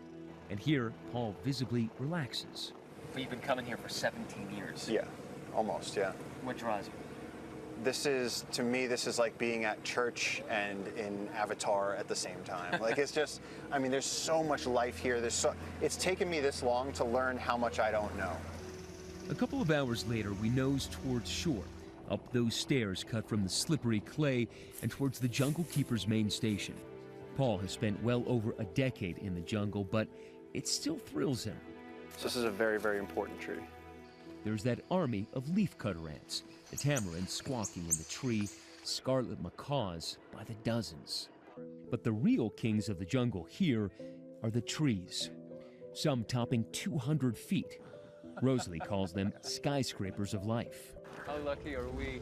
Speaker 3: And here, Paul visibly relaxes.
Speaker 17: We've been coming here for 17 years.
Speaker 19: Yeah, almost, yeah.
Speaker 17: What draws you?
Speaker 19: This is, to me, this is like being at church and in Avatar at the same time. Like, it's just, I mean, there's so much life here. It's taken me this long to learn how much I don't know.
Speaker 3: A couple of hours later, we nose towards shore, up those stairs cut from the slippery clay and towards the Jungle Keeper's main station. Paul has spent well over a decade in the jungle, but it still thrills him.
Speaker 19: So this is a very, very important tree.
Speaker 3: There's that army of leafcutter ants, the tamarins squawking in the tree, scarlet macaws by the dozens. But the real kings of the jungle here are the trees, some topping 200 feet. Rosalie calls them skyscrapers of life.
Speaker 17: How lucky are we?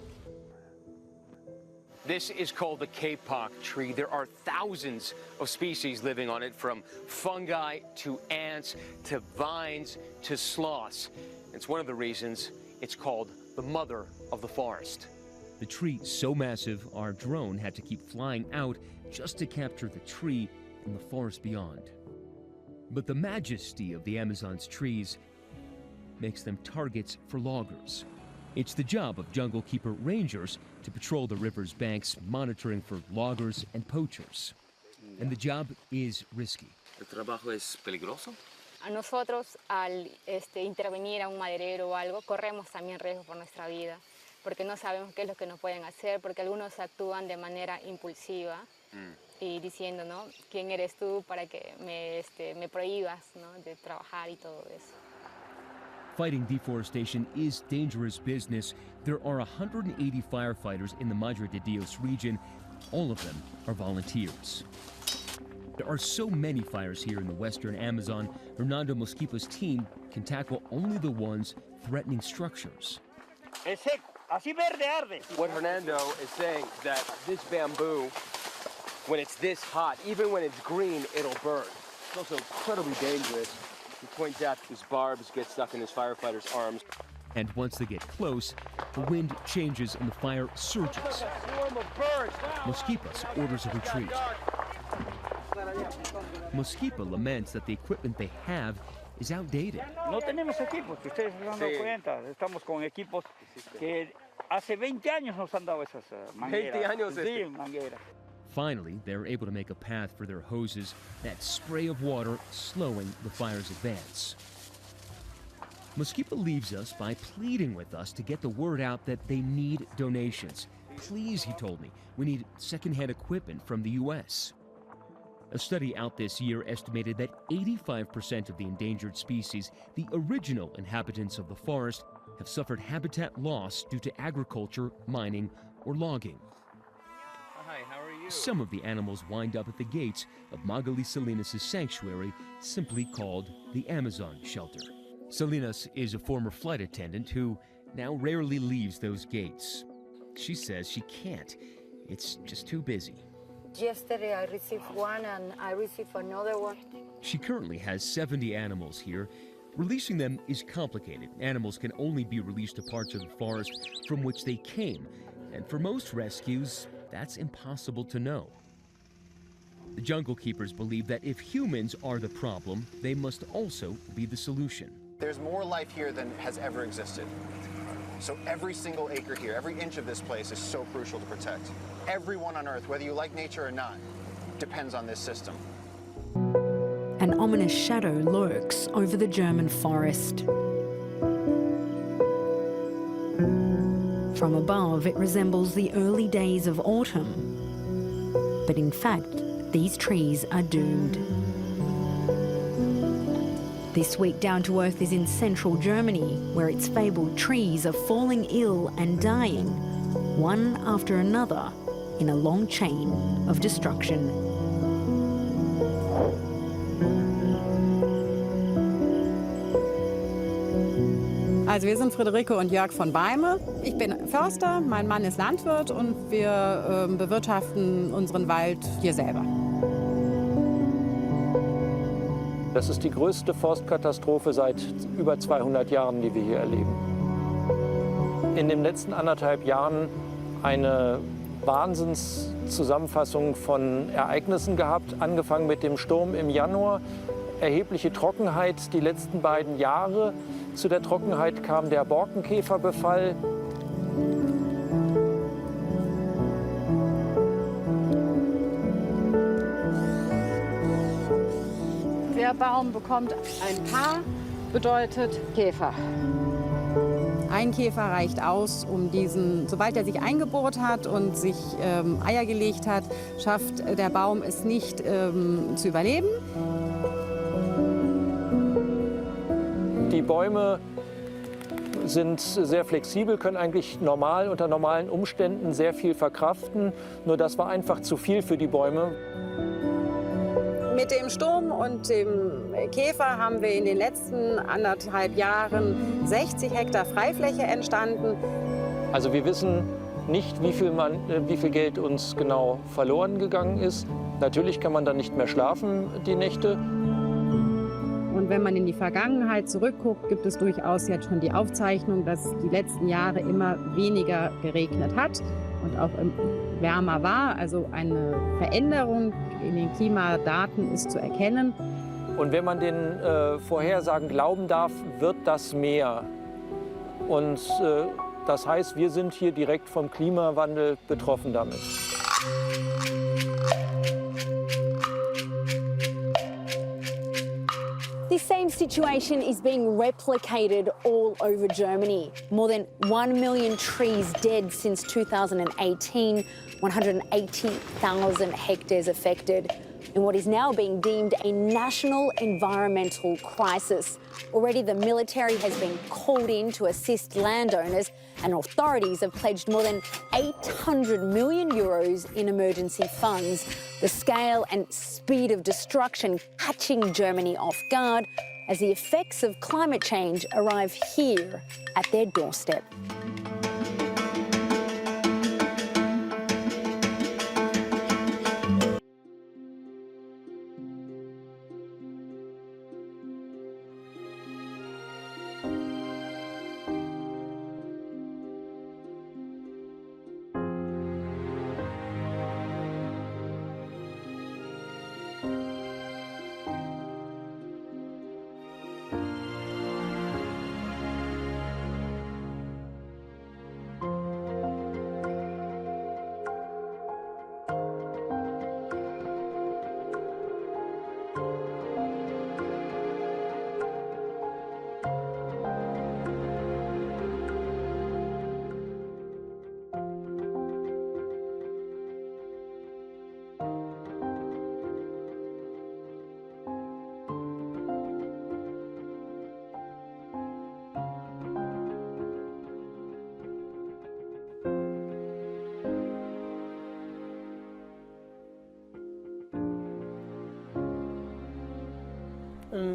Speaker 17: This is called the kapok tree. There are thousands of species living on it, from fungi to ants to vines to sloths. It's one of the reasons it's called the mother of the forest.
Speaker 3: The tree so massive, our drone had to keep flying out just to capture the tree and the forest beyond. But the majesty of the Amazon's trees makes them targets for loggers. It's the job of Jungle Keeper rangers to patrol the river's banks, monitoring for loggers and poachers. And the job is risky.
Speaker 17: ¿El trabajo es peligroso?
Speaker 20: A nosotros, al intervenir a un maderero o algo, corremos también riesgo por nuestra vida, porque no sabemos qué es lo que nos pueden hacer, porque algunos actúan de manera impulsiva y diciendo, ¿no? ¿Quién eres tú para que me prohíbas, ¿no? de trabajar y todo eso?
Speaker 3: Fighting deforestation is dangerous business. There are 180 firefighters in the Madre de Dios region. All of them are volunteers. There are so many fires here in the western Amazon, Hernando Mosquipa's team can tackle only the ones threatening structures.
Speaker 17: What Hernando is saying is that this bamboo, when it's this hot, even when it's green, it'll burn. It's also incredibly dangerous. He points out these barbs get stuck in his firefighter's arms.
Speaker 3: And once they get close, the wind changes and the fire surges. Mosquipa's orders a retreat. Mosquipa laments that the equipment they have is outdated.
Speaker 21: No tenemos equipos, que ustedes se han dado cuenta. Estamos con equipos que hace 20 años nos han dado esas mangueras.
Speaker 17: 20 años.
Speaker 21: Sí, mangueras.
Speaker 3: Finally, they're able to make a path for their hoses, that spray of water slowing the fire's advance. Mosquipa leaves us by pleading with us to get the word out that they need donations. Please, he told me, we need secondhand equipment from the U.S. A study out this year estimated that 85% of the endangered species, the original inhabitants of the forest, have suffered habitat loss due to agriculture, mining, or logging.
Speaker 17: Hi, how are you?
Speaker 3: Some of the animals wind up at the gates of Magali Salinas' sanctuary, simply called the Amazon Shelter. Salinas is a former flight attendant who now rarely leaves those gates. She says she can't. It's just too busy.
Speaker 22: Yesterday I received one and I received another one.
Speaker 3: She currently has 70 animals here. Releasing them is complicated. Animals can only be released to parts of the forest from which they came. And for most rescues, that's impossible to know. The Jungle Keepers believe that if humans are the problem, they must also be the solution.
Speaker 19: There's more life here than has ever existed. So every single acre here, every inch of this place is so crucial to protect. Everyone on Earth, whether you like nature or not, depends on this system.
Speaker 23: An ominous shadow lurks over the German forest. From above, it resembles the early days of autumn. But in fact, these trees are doomed. This week, Down to Earth is in central Germany, where its fabled trees are falling ill and dying, one after another, in a long chain of destruction.
Speaker 1: Also wir sind Friederike und Jörg von Beime. Ich bin Förster, mein Mann ist Landwirt und wir bewirtschaften unseren Wald hier selber.
Speaker 4: Das ist die größte Forstkatastrophe seit über 200 Jahren, die wir hier erleben. In den letzten 1,5 Jahren eine Wahnsinnszusammenfassung von Ereignissen gehabt, angefangen mit dem Sturm im Januar, erhebliche Trockenheit die letzten beiden Jahre. Zu der Trockenheit kam der Borkenkäferbefall.
Speaker 1: Der Baum bekommt ein Paar, bedeutet Käfer. Ein Käfer reicht aus, um diesen, sobald er sich eingebohrt hat und sich Eier gelegt hat, schafft der Baum es nicht zu überleben.
Speaker 4: Die Bäume sind sehr flexibel, können eigentlich unter normalen Umständen sehr viel verkraften. Nur das war einfach zu viel für die Bäume.
Speaker 1: Mit dem Sturm und dem Käfer haben wir in den letzten 1,5 Jahren 60 Hektar Freifläche entstanden.
Speaker 4: Also wir wissen nicht, wie viel Geld uns genau verloren gegangen ist. Natürlich kann man dann nicht mehr schlafen die Nächte.
Speaker 1: Und wenn man in die Vergangenheit zurückguckt, gibt es durchaus jetzt schon die Aufzeichnung, dass die letzten Jahre immer weniger geregnet hat und auch wärmer war. Also eine Veränderung in den Klimadaten ist zu erkennen.
Speaker 4: Und wenn man den Vorhersagen glauben darf, wird das mehr. Und das heißt, wir sind hier direkt vom Klimawandel betroffen damit.
Speaker 23: This same situation is being replicated all over Germany. More than 1 million trees dead since 2018, 180,000 hectares affected, in what is now being deemed a national environmental crisis. Already the military has been called in to assist landowners, and authorities have pledged more than 800 million euros in emergency funds. The scale and speed of destruction catching Germany off guard as the effects of climate change arrive here at their doorstep.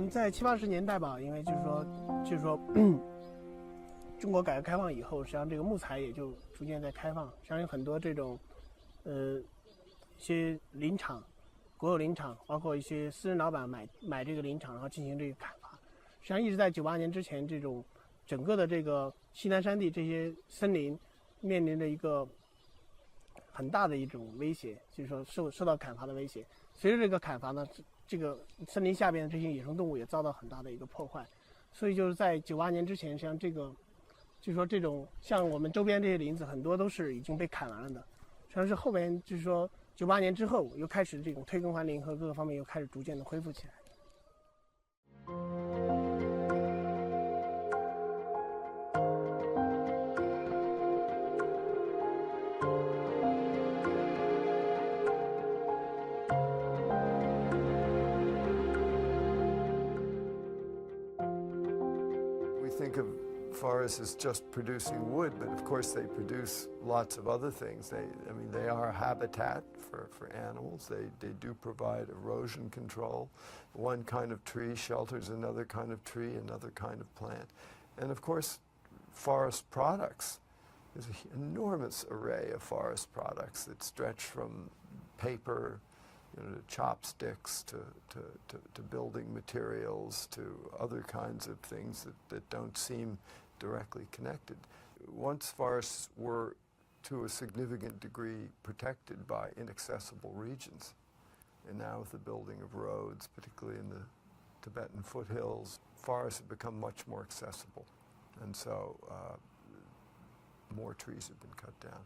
Speaker 6: 在70、80年代吧，因为就是说，中国改革开放以后，实际上这个木材也就逐渐在开放，实际上有很多这种，一些林场，国有林场，包括一些私人老板买这个林场，然后进行这个砍伐。实际上一直在98年之前，这种整个的这个西南山地这些森林面临着一个很大的一种威胁，就是说受到砍伐的威胁。随着这个砍伐呢，这个森林下边的这些野生动物也遭到很大的一个破坏，所以就是在98年之前，实际上这个就是说这种像我们周边这些林子很多都是已经被砍完了的，实际上是后边就是说98年之后又开始这种退耕还林和各个方面又开始逐渐的恢复起来。
Speaker 24: Think of forests as just producing wood, but of course they produce lots of other things. They are habitat for animals. They do provide erosion control. One kind of tree shelters another kind of tree, another kind of plant. And of course, forest products. There's an enormous array of forest products that stretch from paper, to chopsticks, to building materials, to other kinds of things that don't seem directly connected. Once forests were to a significant degree protected by inaccessible regions, and now with the building of roads, particularly in the Tibetan foothills, forests have become much more accessible, and so more trees have been cut down.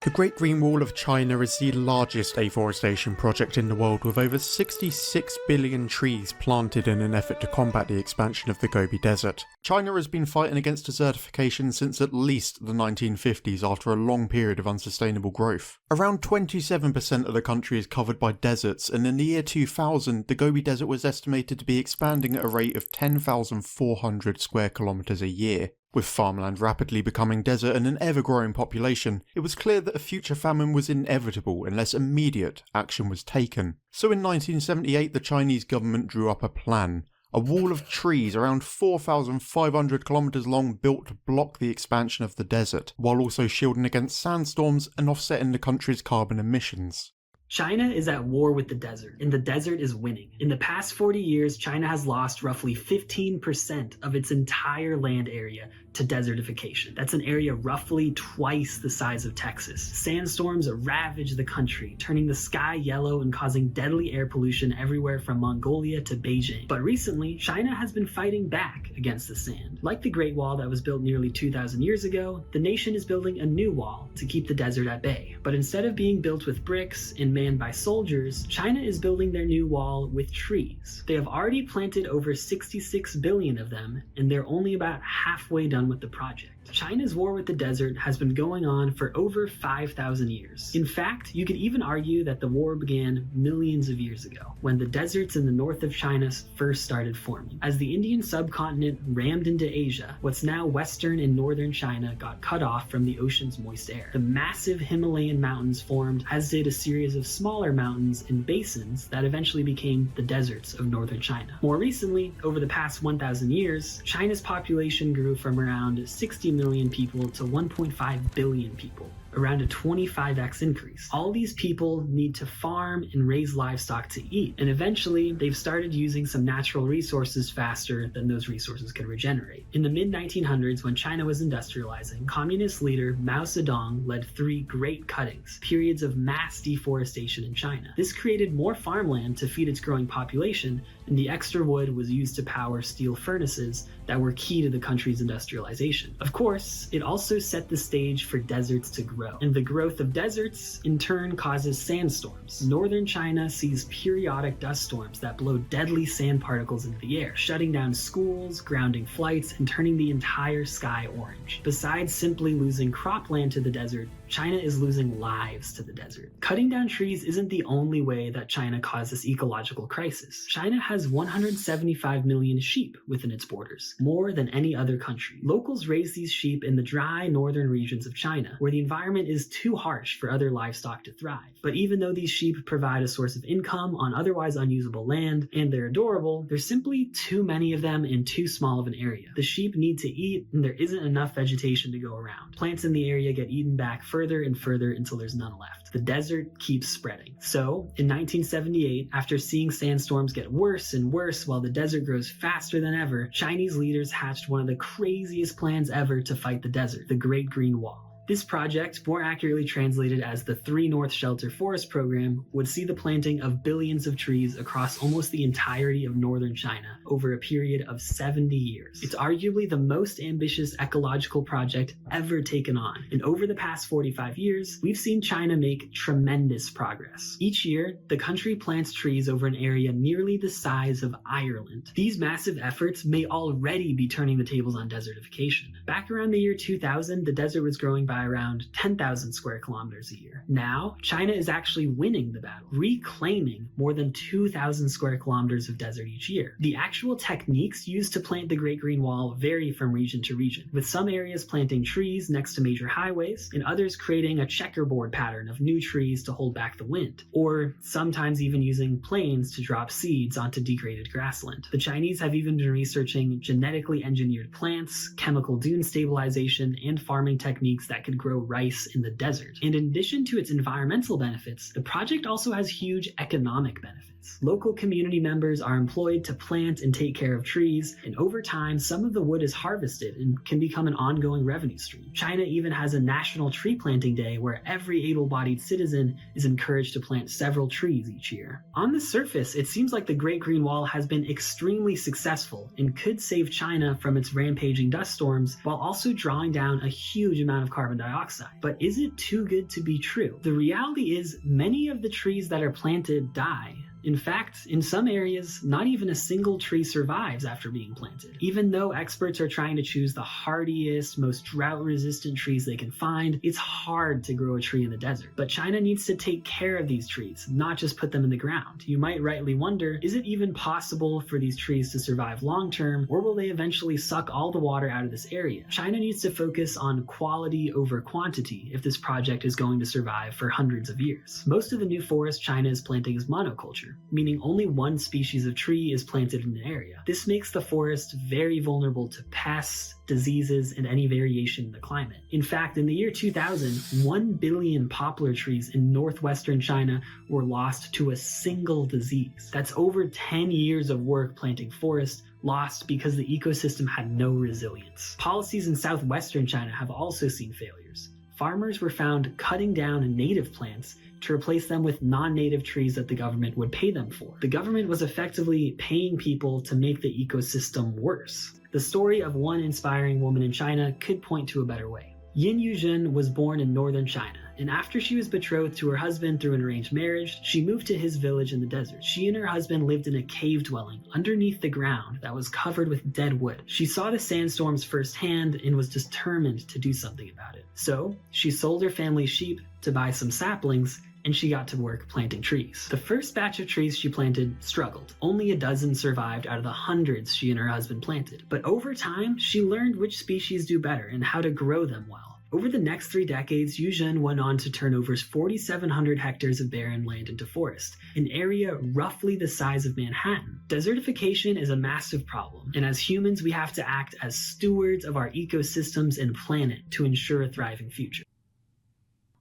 Speaker 8: The Great Green Wall of China is the largest afforestation project in the world, with over 66 billion trees planted in an effort to combat the expansion of the Gobi Desert. China has been fighting against desertification since at least the 1950s after a long period of unsustainable growth. Around 27% of the country is covered by deserts, and in the year 2000 the Gobi Desert was estimated to be expanding at a rate of 10,400 square kilometres a year. With farmland rapidly becoming desert and an ever-growing population, it was clear that a future famine was inevitable unless immediate action was taken. So in 1978 the Chinese government drew up a plan, a wall of trees around 4,500 kilometres long built to block the expansion of the desert, while also shielding against sandstorms and offsetting the country's carbon emissions.
Speaker 9: China is at war with the desert, and the desert is winning. In the past 40 years, China has lost roughly 15% of its entire land area to desertification. That's an area roughly twice the size of Texas. Sandstorms ravage the country, turning the sky yellow and causing deadly air pollution everywhere from Mongolia to Beijing. But recently, China has been fighting back against the sand. Like the Great Wall that was built nearly 2,000 years ago, the nation is building a new wall to keep the desert at bay. But instead of being built with bricks and manned by soldiers, China is building their new wall with trees. They have already planted over 66 billion of them, and they're only about halfway done with the project. China's war with the desert has been going on for over 5,000 years. In fact, you could even argue that the war began millions of years ago, when the deserts in the north of China first started forming. As the Indian subcontinent rammed into Asia, what's now western and northern China got cut off from the ocean's moist air. The massive Himalayan mountains formed, as did a series of smaller mountains and basins that eventually became the deserts of northern China. More recently, over the past 1,000 years, China's population grew from around 60 million people to 1.5 billion people, around a 25x increase. All these people need to farm and raise livestock to eat, and eventually they've started using some natural resources faster than those resources could regenerate. In the mid-1900s, when China was industrializing, communist leader Mao Zedong led 3 great cuttings, periods of mass deforestation in China. This created more farmland to feed its growing population, and the extra wood was used to power steel furnaces that were key to the country's industrialization. Of course, it also set the stage for deserts to grow, and the growth of deserts in turn causes sandstorms. Northern China sees periodic dust storms that blow deadly sand particles into the air, shutting down schools, grounding flights, and turning the entire sky orange. Besides simply losing cropland to the desert, China is losing lives to the desert. Cutting down trees isn't the only way that China caused this ecological crisis. China has 175 million sheep within its borders, more than any other country. Locals raise these sheep in the dry northern regions of China, where the environment is too harsh for other livestock to thrive. But even though these sheep provide a source of income on otherwise unusable land, and they're adorable, there's simply too many of them in too small of an area. The sheep need to eat, and there isn't enough vegetation to go around. Plants in the area get eaten back further and further until there's none left. The desert keeps spreading. So, in 1978, after seeing sandstorms get worse and worse while the desert grows faster than ever, Chinese leaders hatched one of the craziest plans ever to fight the desert, the Great Green Wall. This project, more accurately translated as the 3 North Shelter Forest Program, would see the planting of billions of trees across almost the entirety of northern China over a period of 70 years. It's arguably the most ambitious ecological project ever taken on, and over the past 45 years, we've seen China make tremendous progress. Each year, the country plants trees over an area nearly the size of Ireland. These massive efforts may already be turning the tables on desertification. Back around the year 2000, the desert was growing by by around 10,000 square kilometers a year. Now, China is actually winning the battle, reclaiming more than 2,000 square kilometers of desert each year. The actual techniques used to plant the Great Green Wall vary from region to region, with some areas planting trees next to major highways, and others creating a checkerboard pattern of new trees to hold back the wind, or sometimes even using planes to drop seeds onto degraded grassland. The Chinese have even been researching genetically engineered plants, chemical dune stabilization, and farming techniques that could grow rice in the desert. And in addition to its environmental benefits, the project also has huge economic benefits. Local community members are employed to plant and take care of trees, and over time, some of the wood is harvested and can become an ongoing revenue stream. China even has a national tree planting day where every able-bodied citizen is encouraged to plant several trees each year. On the surface, it seems like the Great Green Wall has been extremely successful and could save China from its rampaging dust storms while also drawing down a huge amount of carbon dioxide. But is it too good to be true? The reality is many of the trees that are planted die. In fact, in some areas, not even a single tree survives after being planted. Even though experts are trying to choose the hardiest, most drought-resistant trees they can find, it's hard to grow a tree in the desert. But China needs to take care of these trees, not just put them in the ground. You might rightly wonder, is it even possible for these trees to survive long-term, or will they eventually suck all the water out of this area? China needs to focus on quality over quantity if this project is going to survive for hundreds of years. Most of the new forest China is planting is monoculture, meaning only one species of tree is planted in an area. This makes the forest very vulnerable to pests, diseases, and any variation in the climate. In fact, in the year 2000, 1 billion poplar trees in northwestern China were lost to a single disease. That's over 10 years of work planting forests lost because the ecosystem had no resilience. Policies in southwestern China have also seen failures. Farmers were found cutting down native plants to replace them with non-native trees that the government would pay them for. The government was effectively paying people to make the ecosystem worse. The story of one inspiring woman in China could point to a better way. Yin Yuzhen was born in northern China, and after she was betrothed to her husband through an arranged marriage, she moved to his village in the desert. She and her husband lived in a cave dwelling underneath the ground that was covered with dead wood. She saw the sandstorms firsthand and was determined to do something about it. So, she sold her family's sheep to buy some saplings, and she got to work planting trees. The first batch of trees she planted struggled. Only a dozen survived out of the hundreds she and her husband planted. But over time, she learned which species do better and how to grow them well. Over the next 3 decades, Yuzhen went on to turn over 4,700 hectares of barren land into forest, an area roughly the size of Manhattan. Desertification is a massive problem, and as humans, we have to act as stewards of our ecosystems and planet to ensure a thriving future.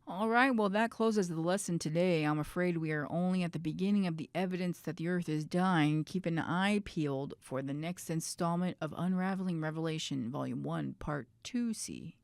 Speaker 7: All right, well, that closes the lesson today. I'm afraid we are only at the beginning of the evidence that the Earth is dying. Keep an eye peeled for the next installment of Unraveling Revelation, Volume 1, Part 2C.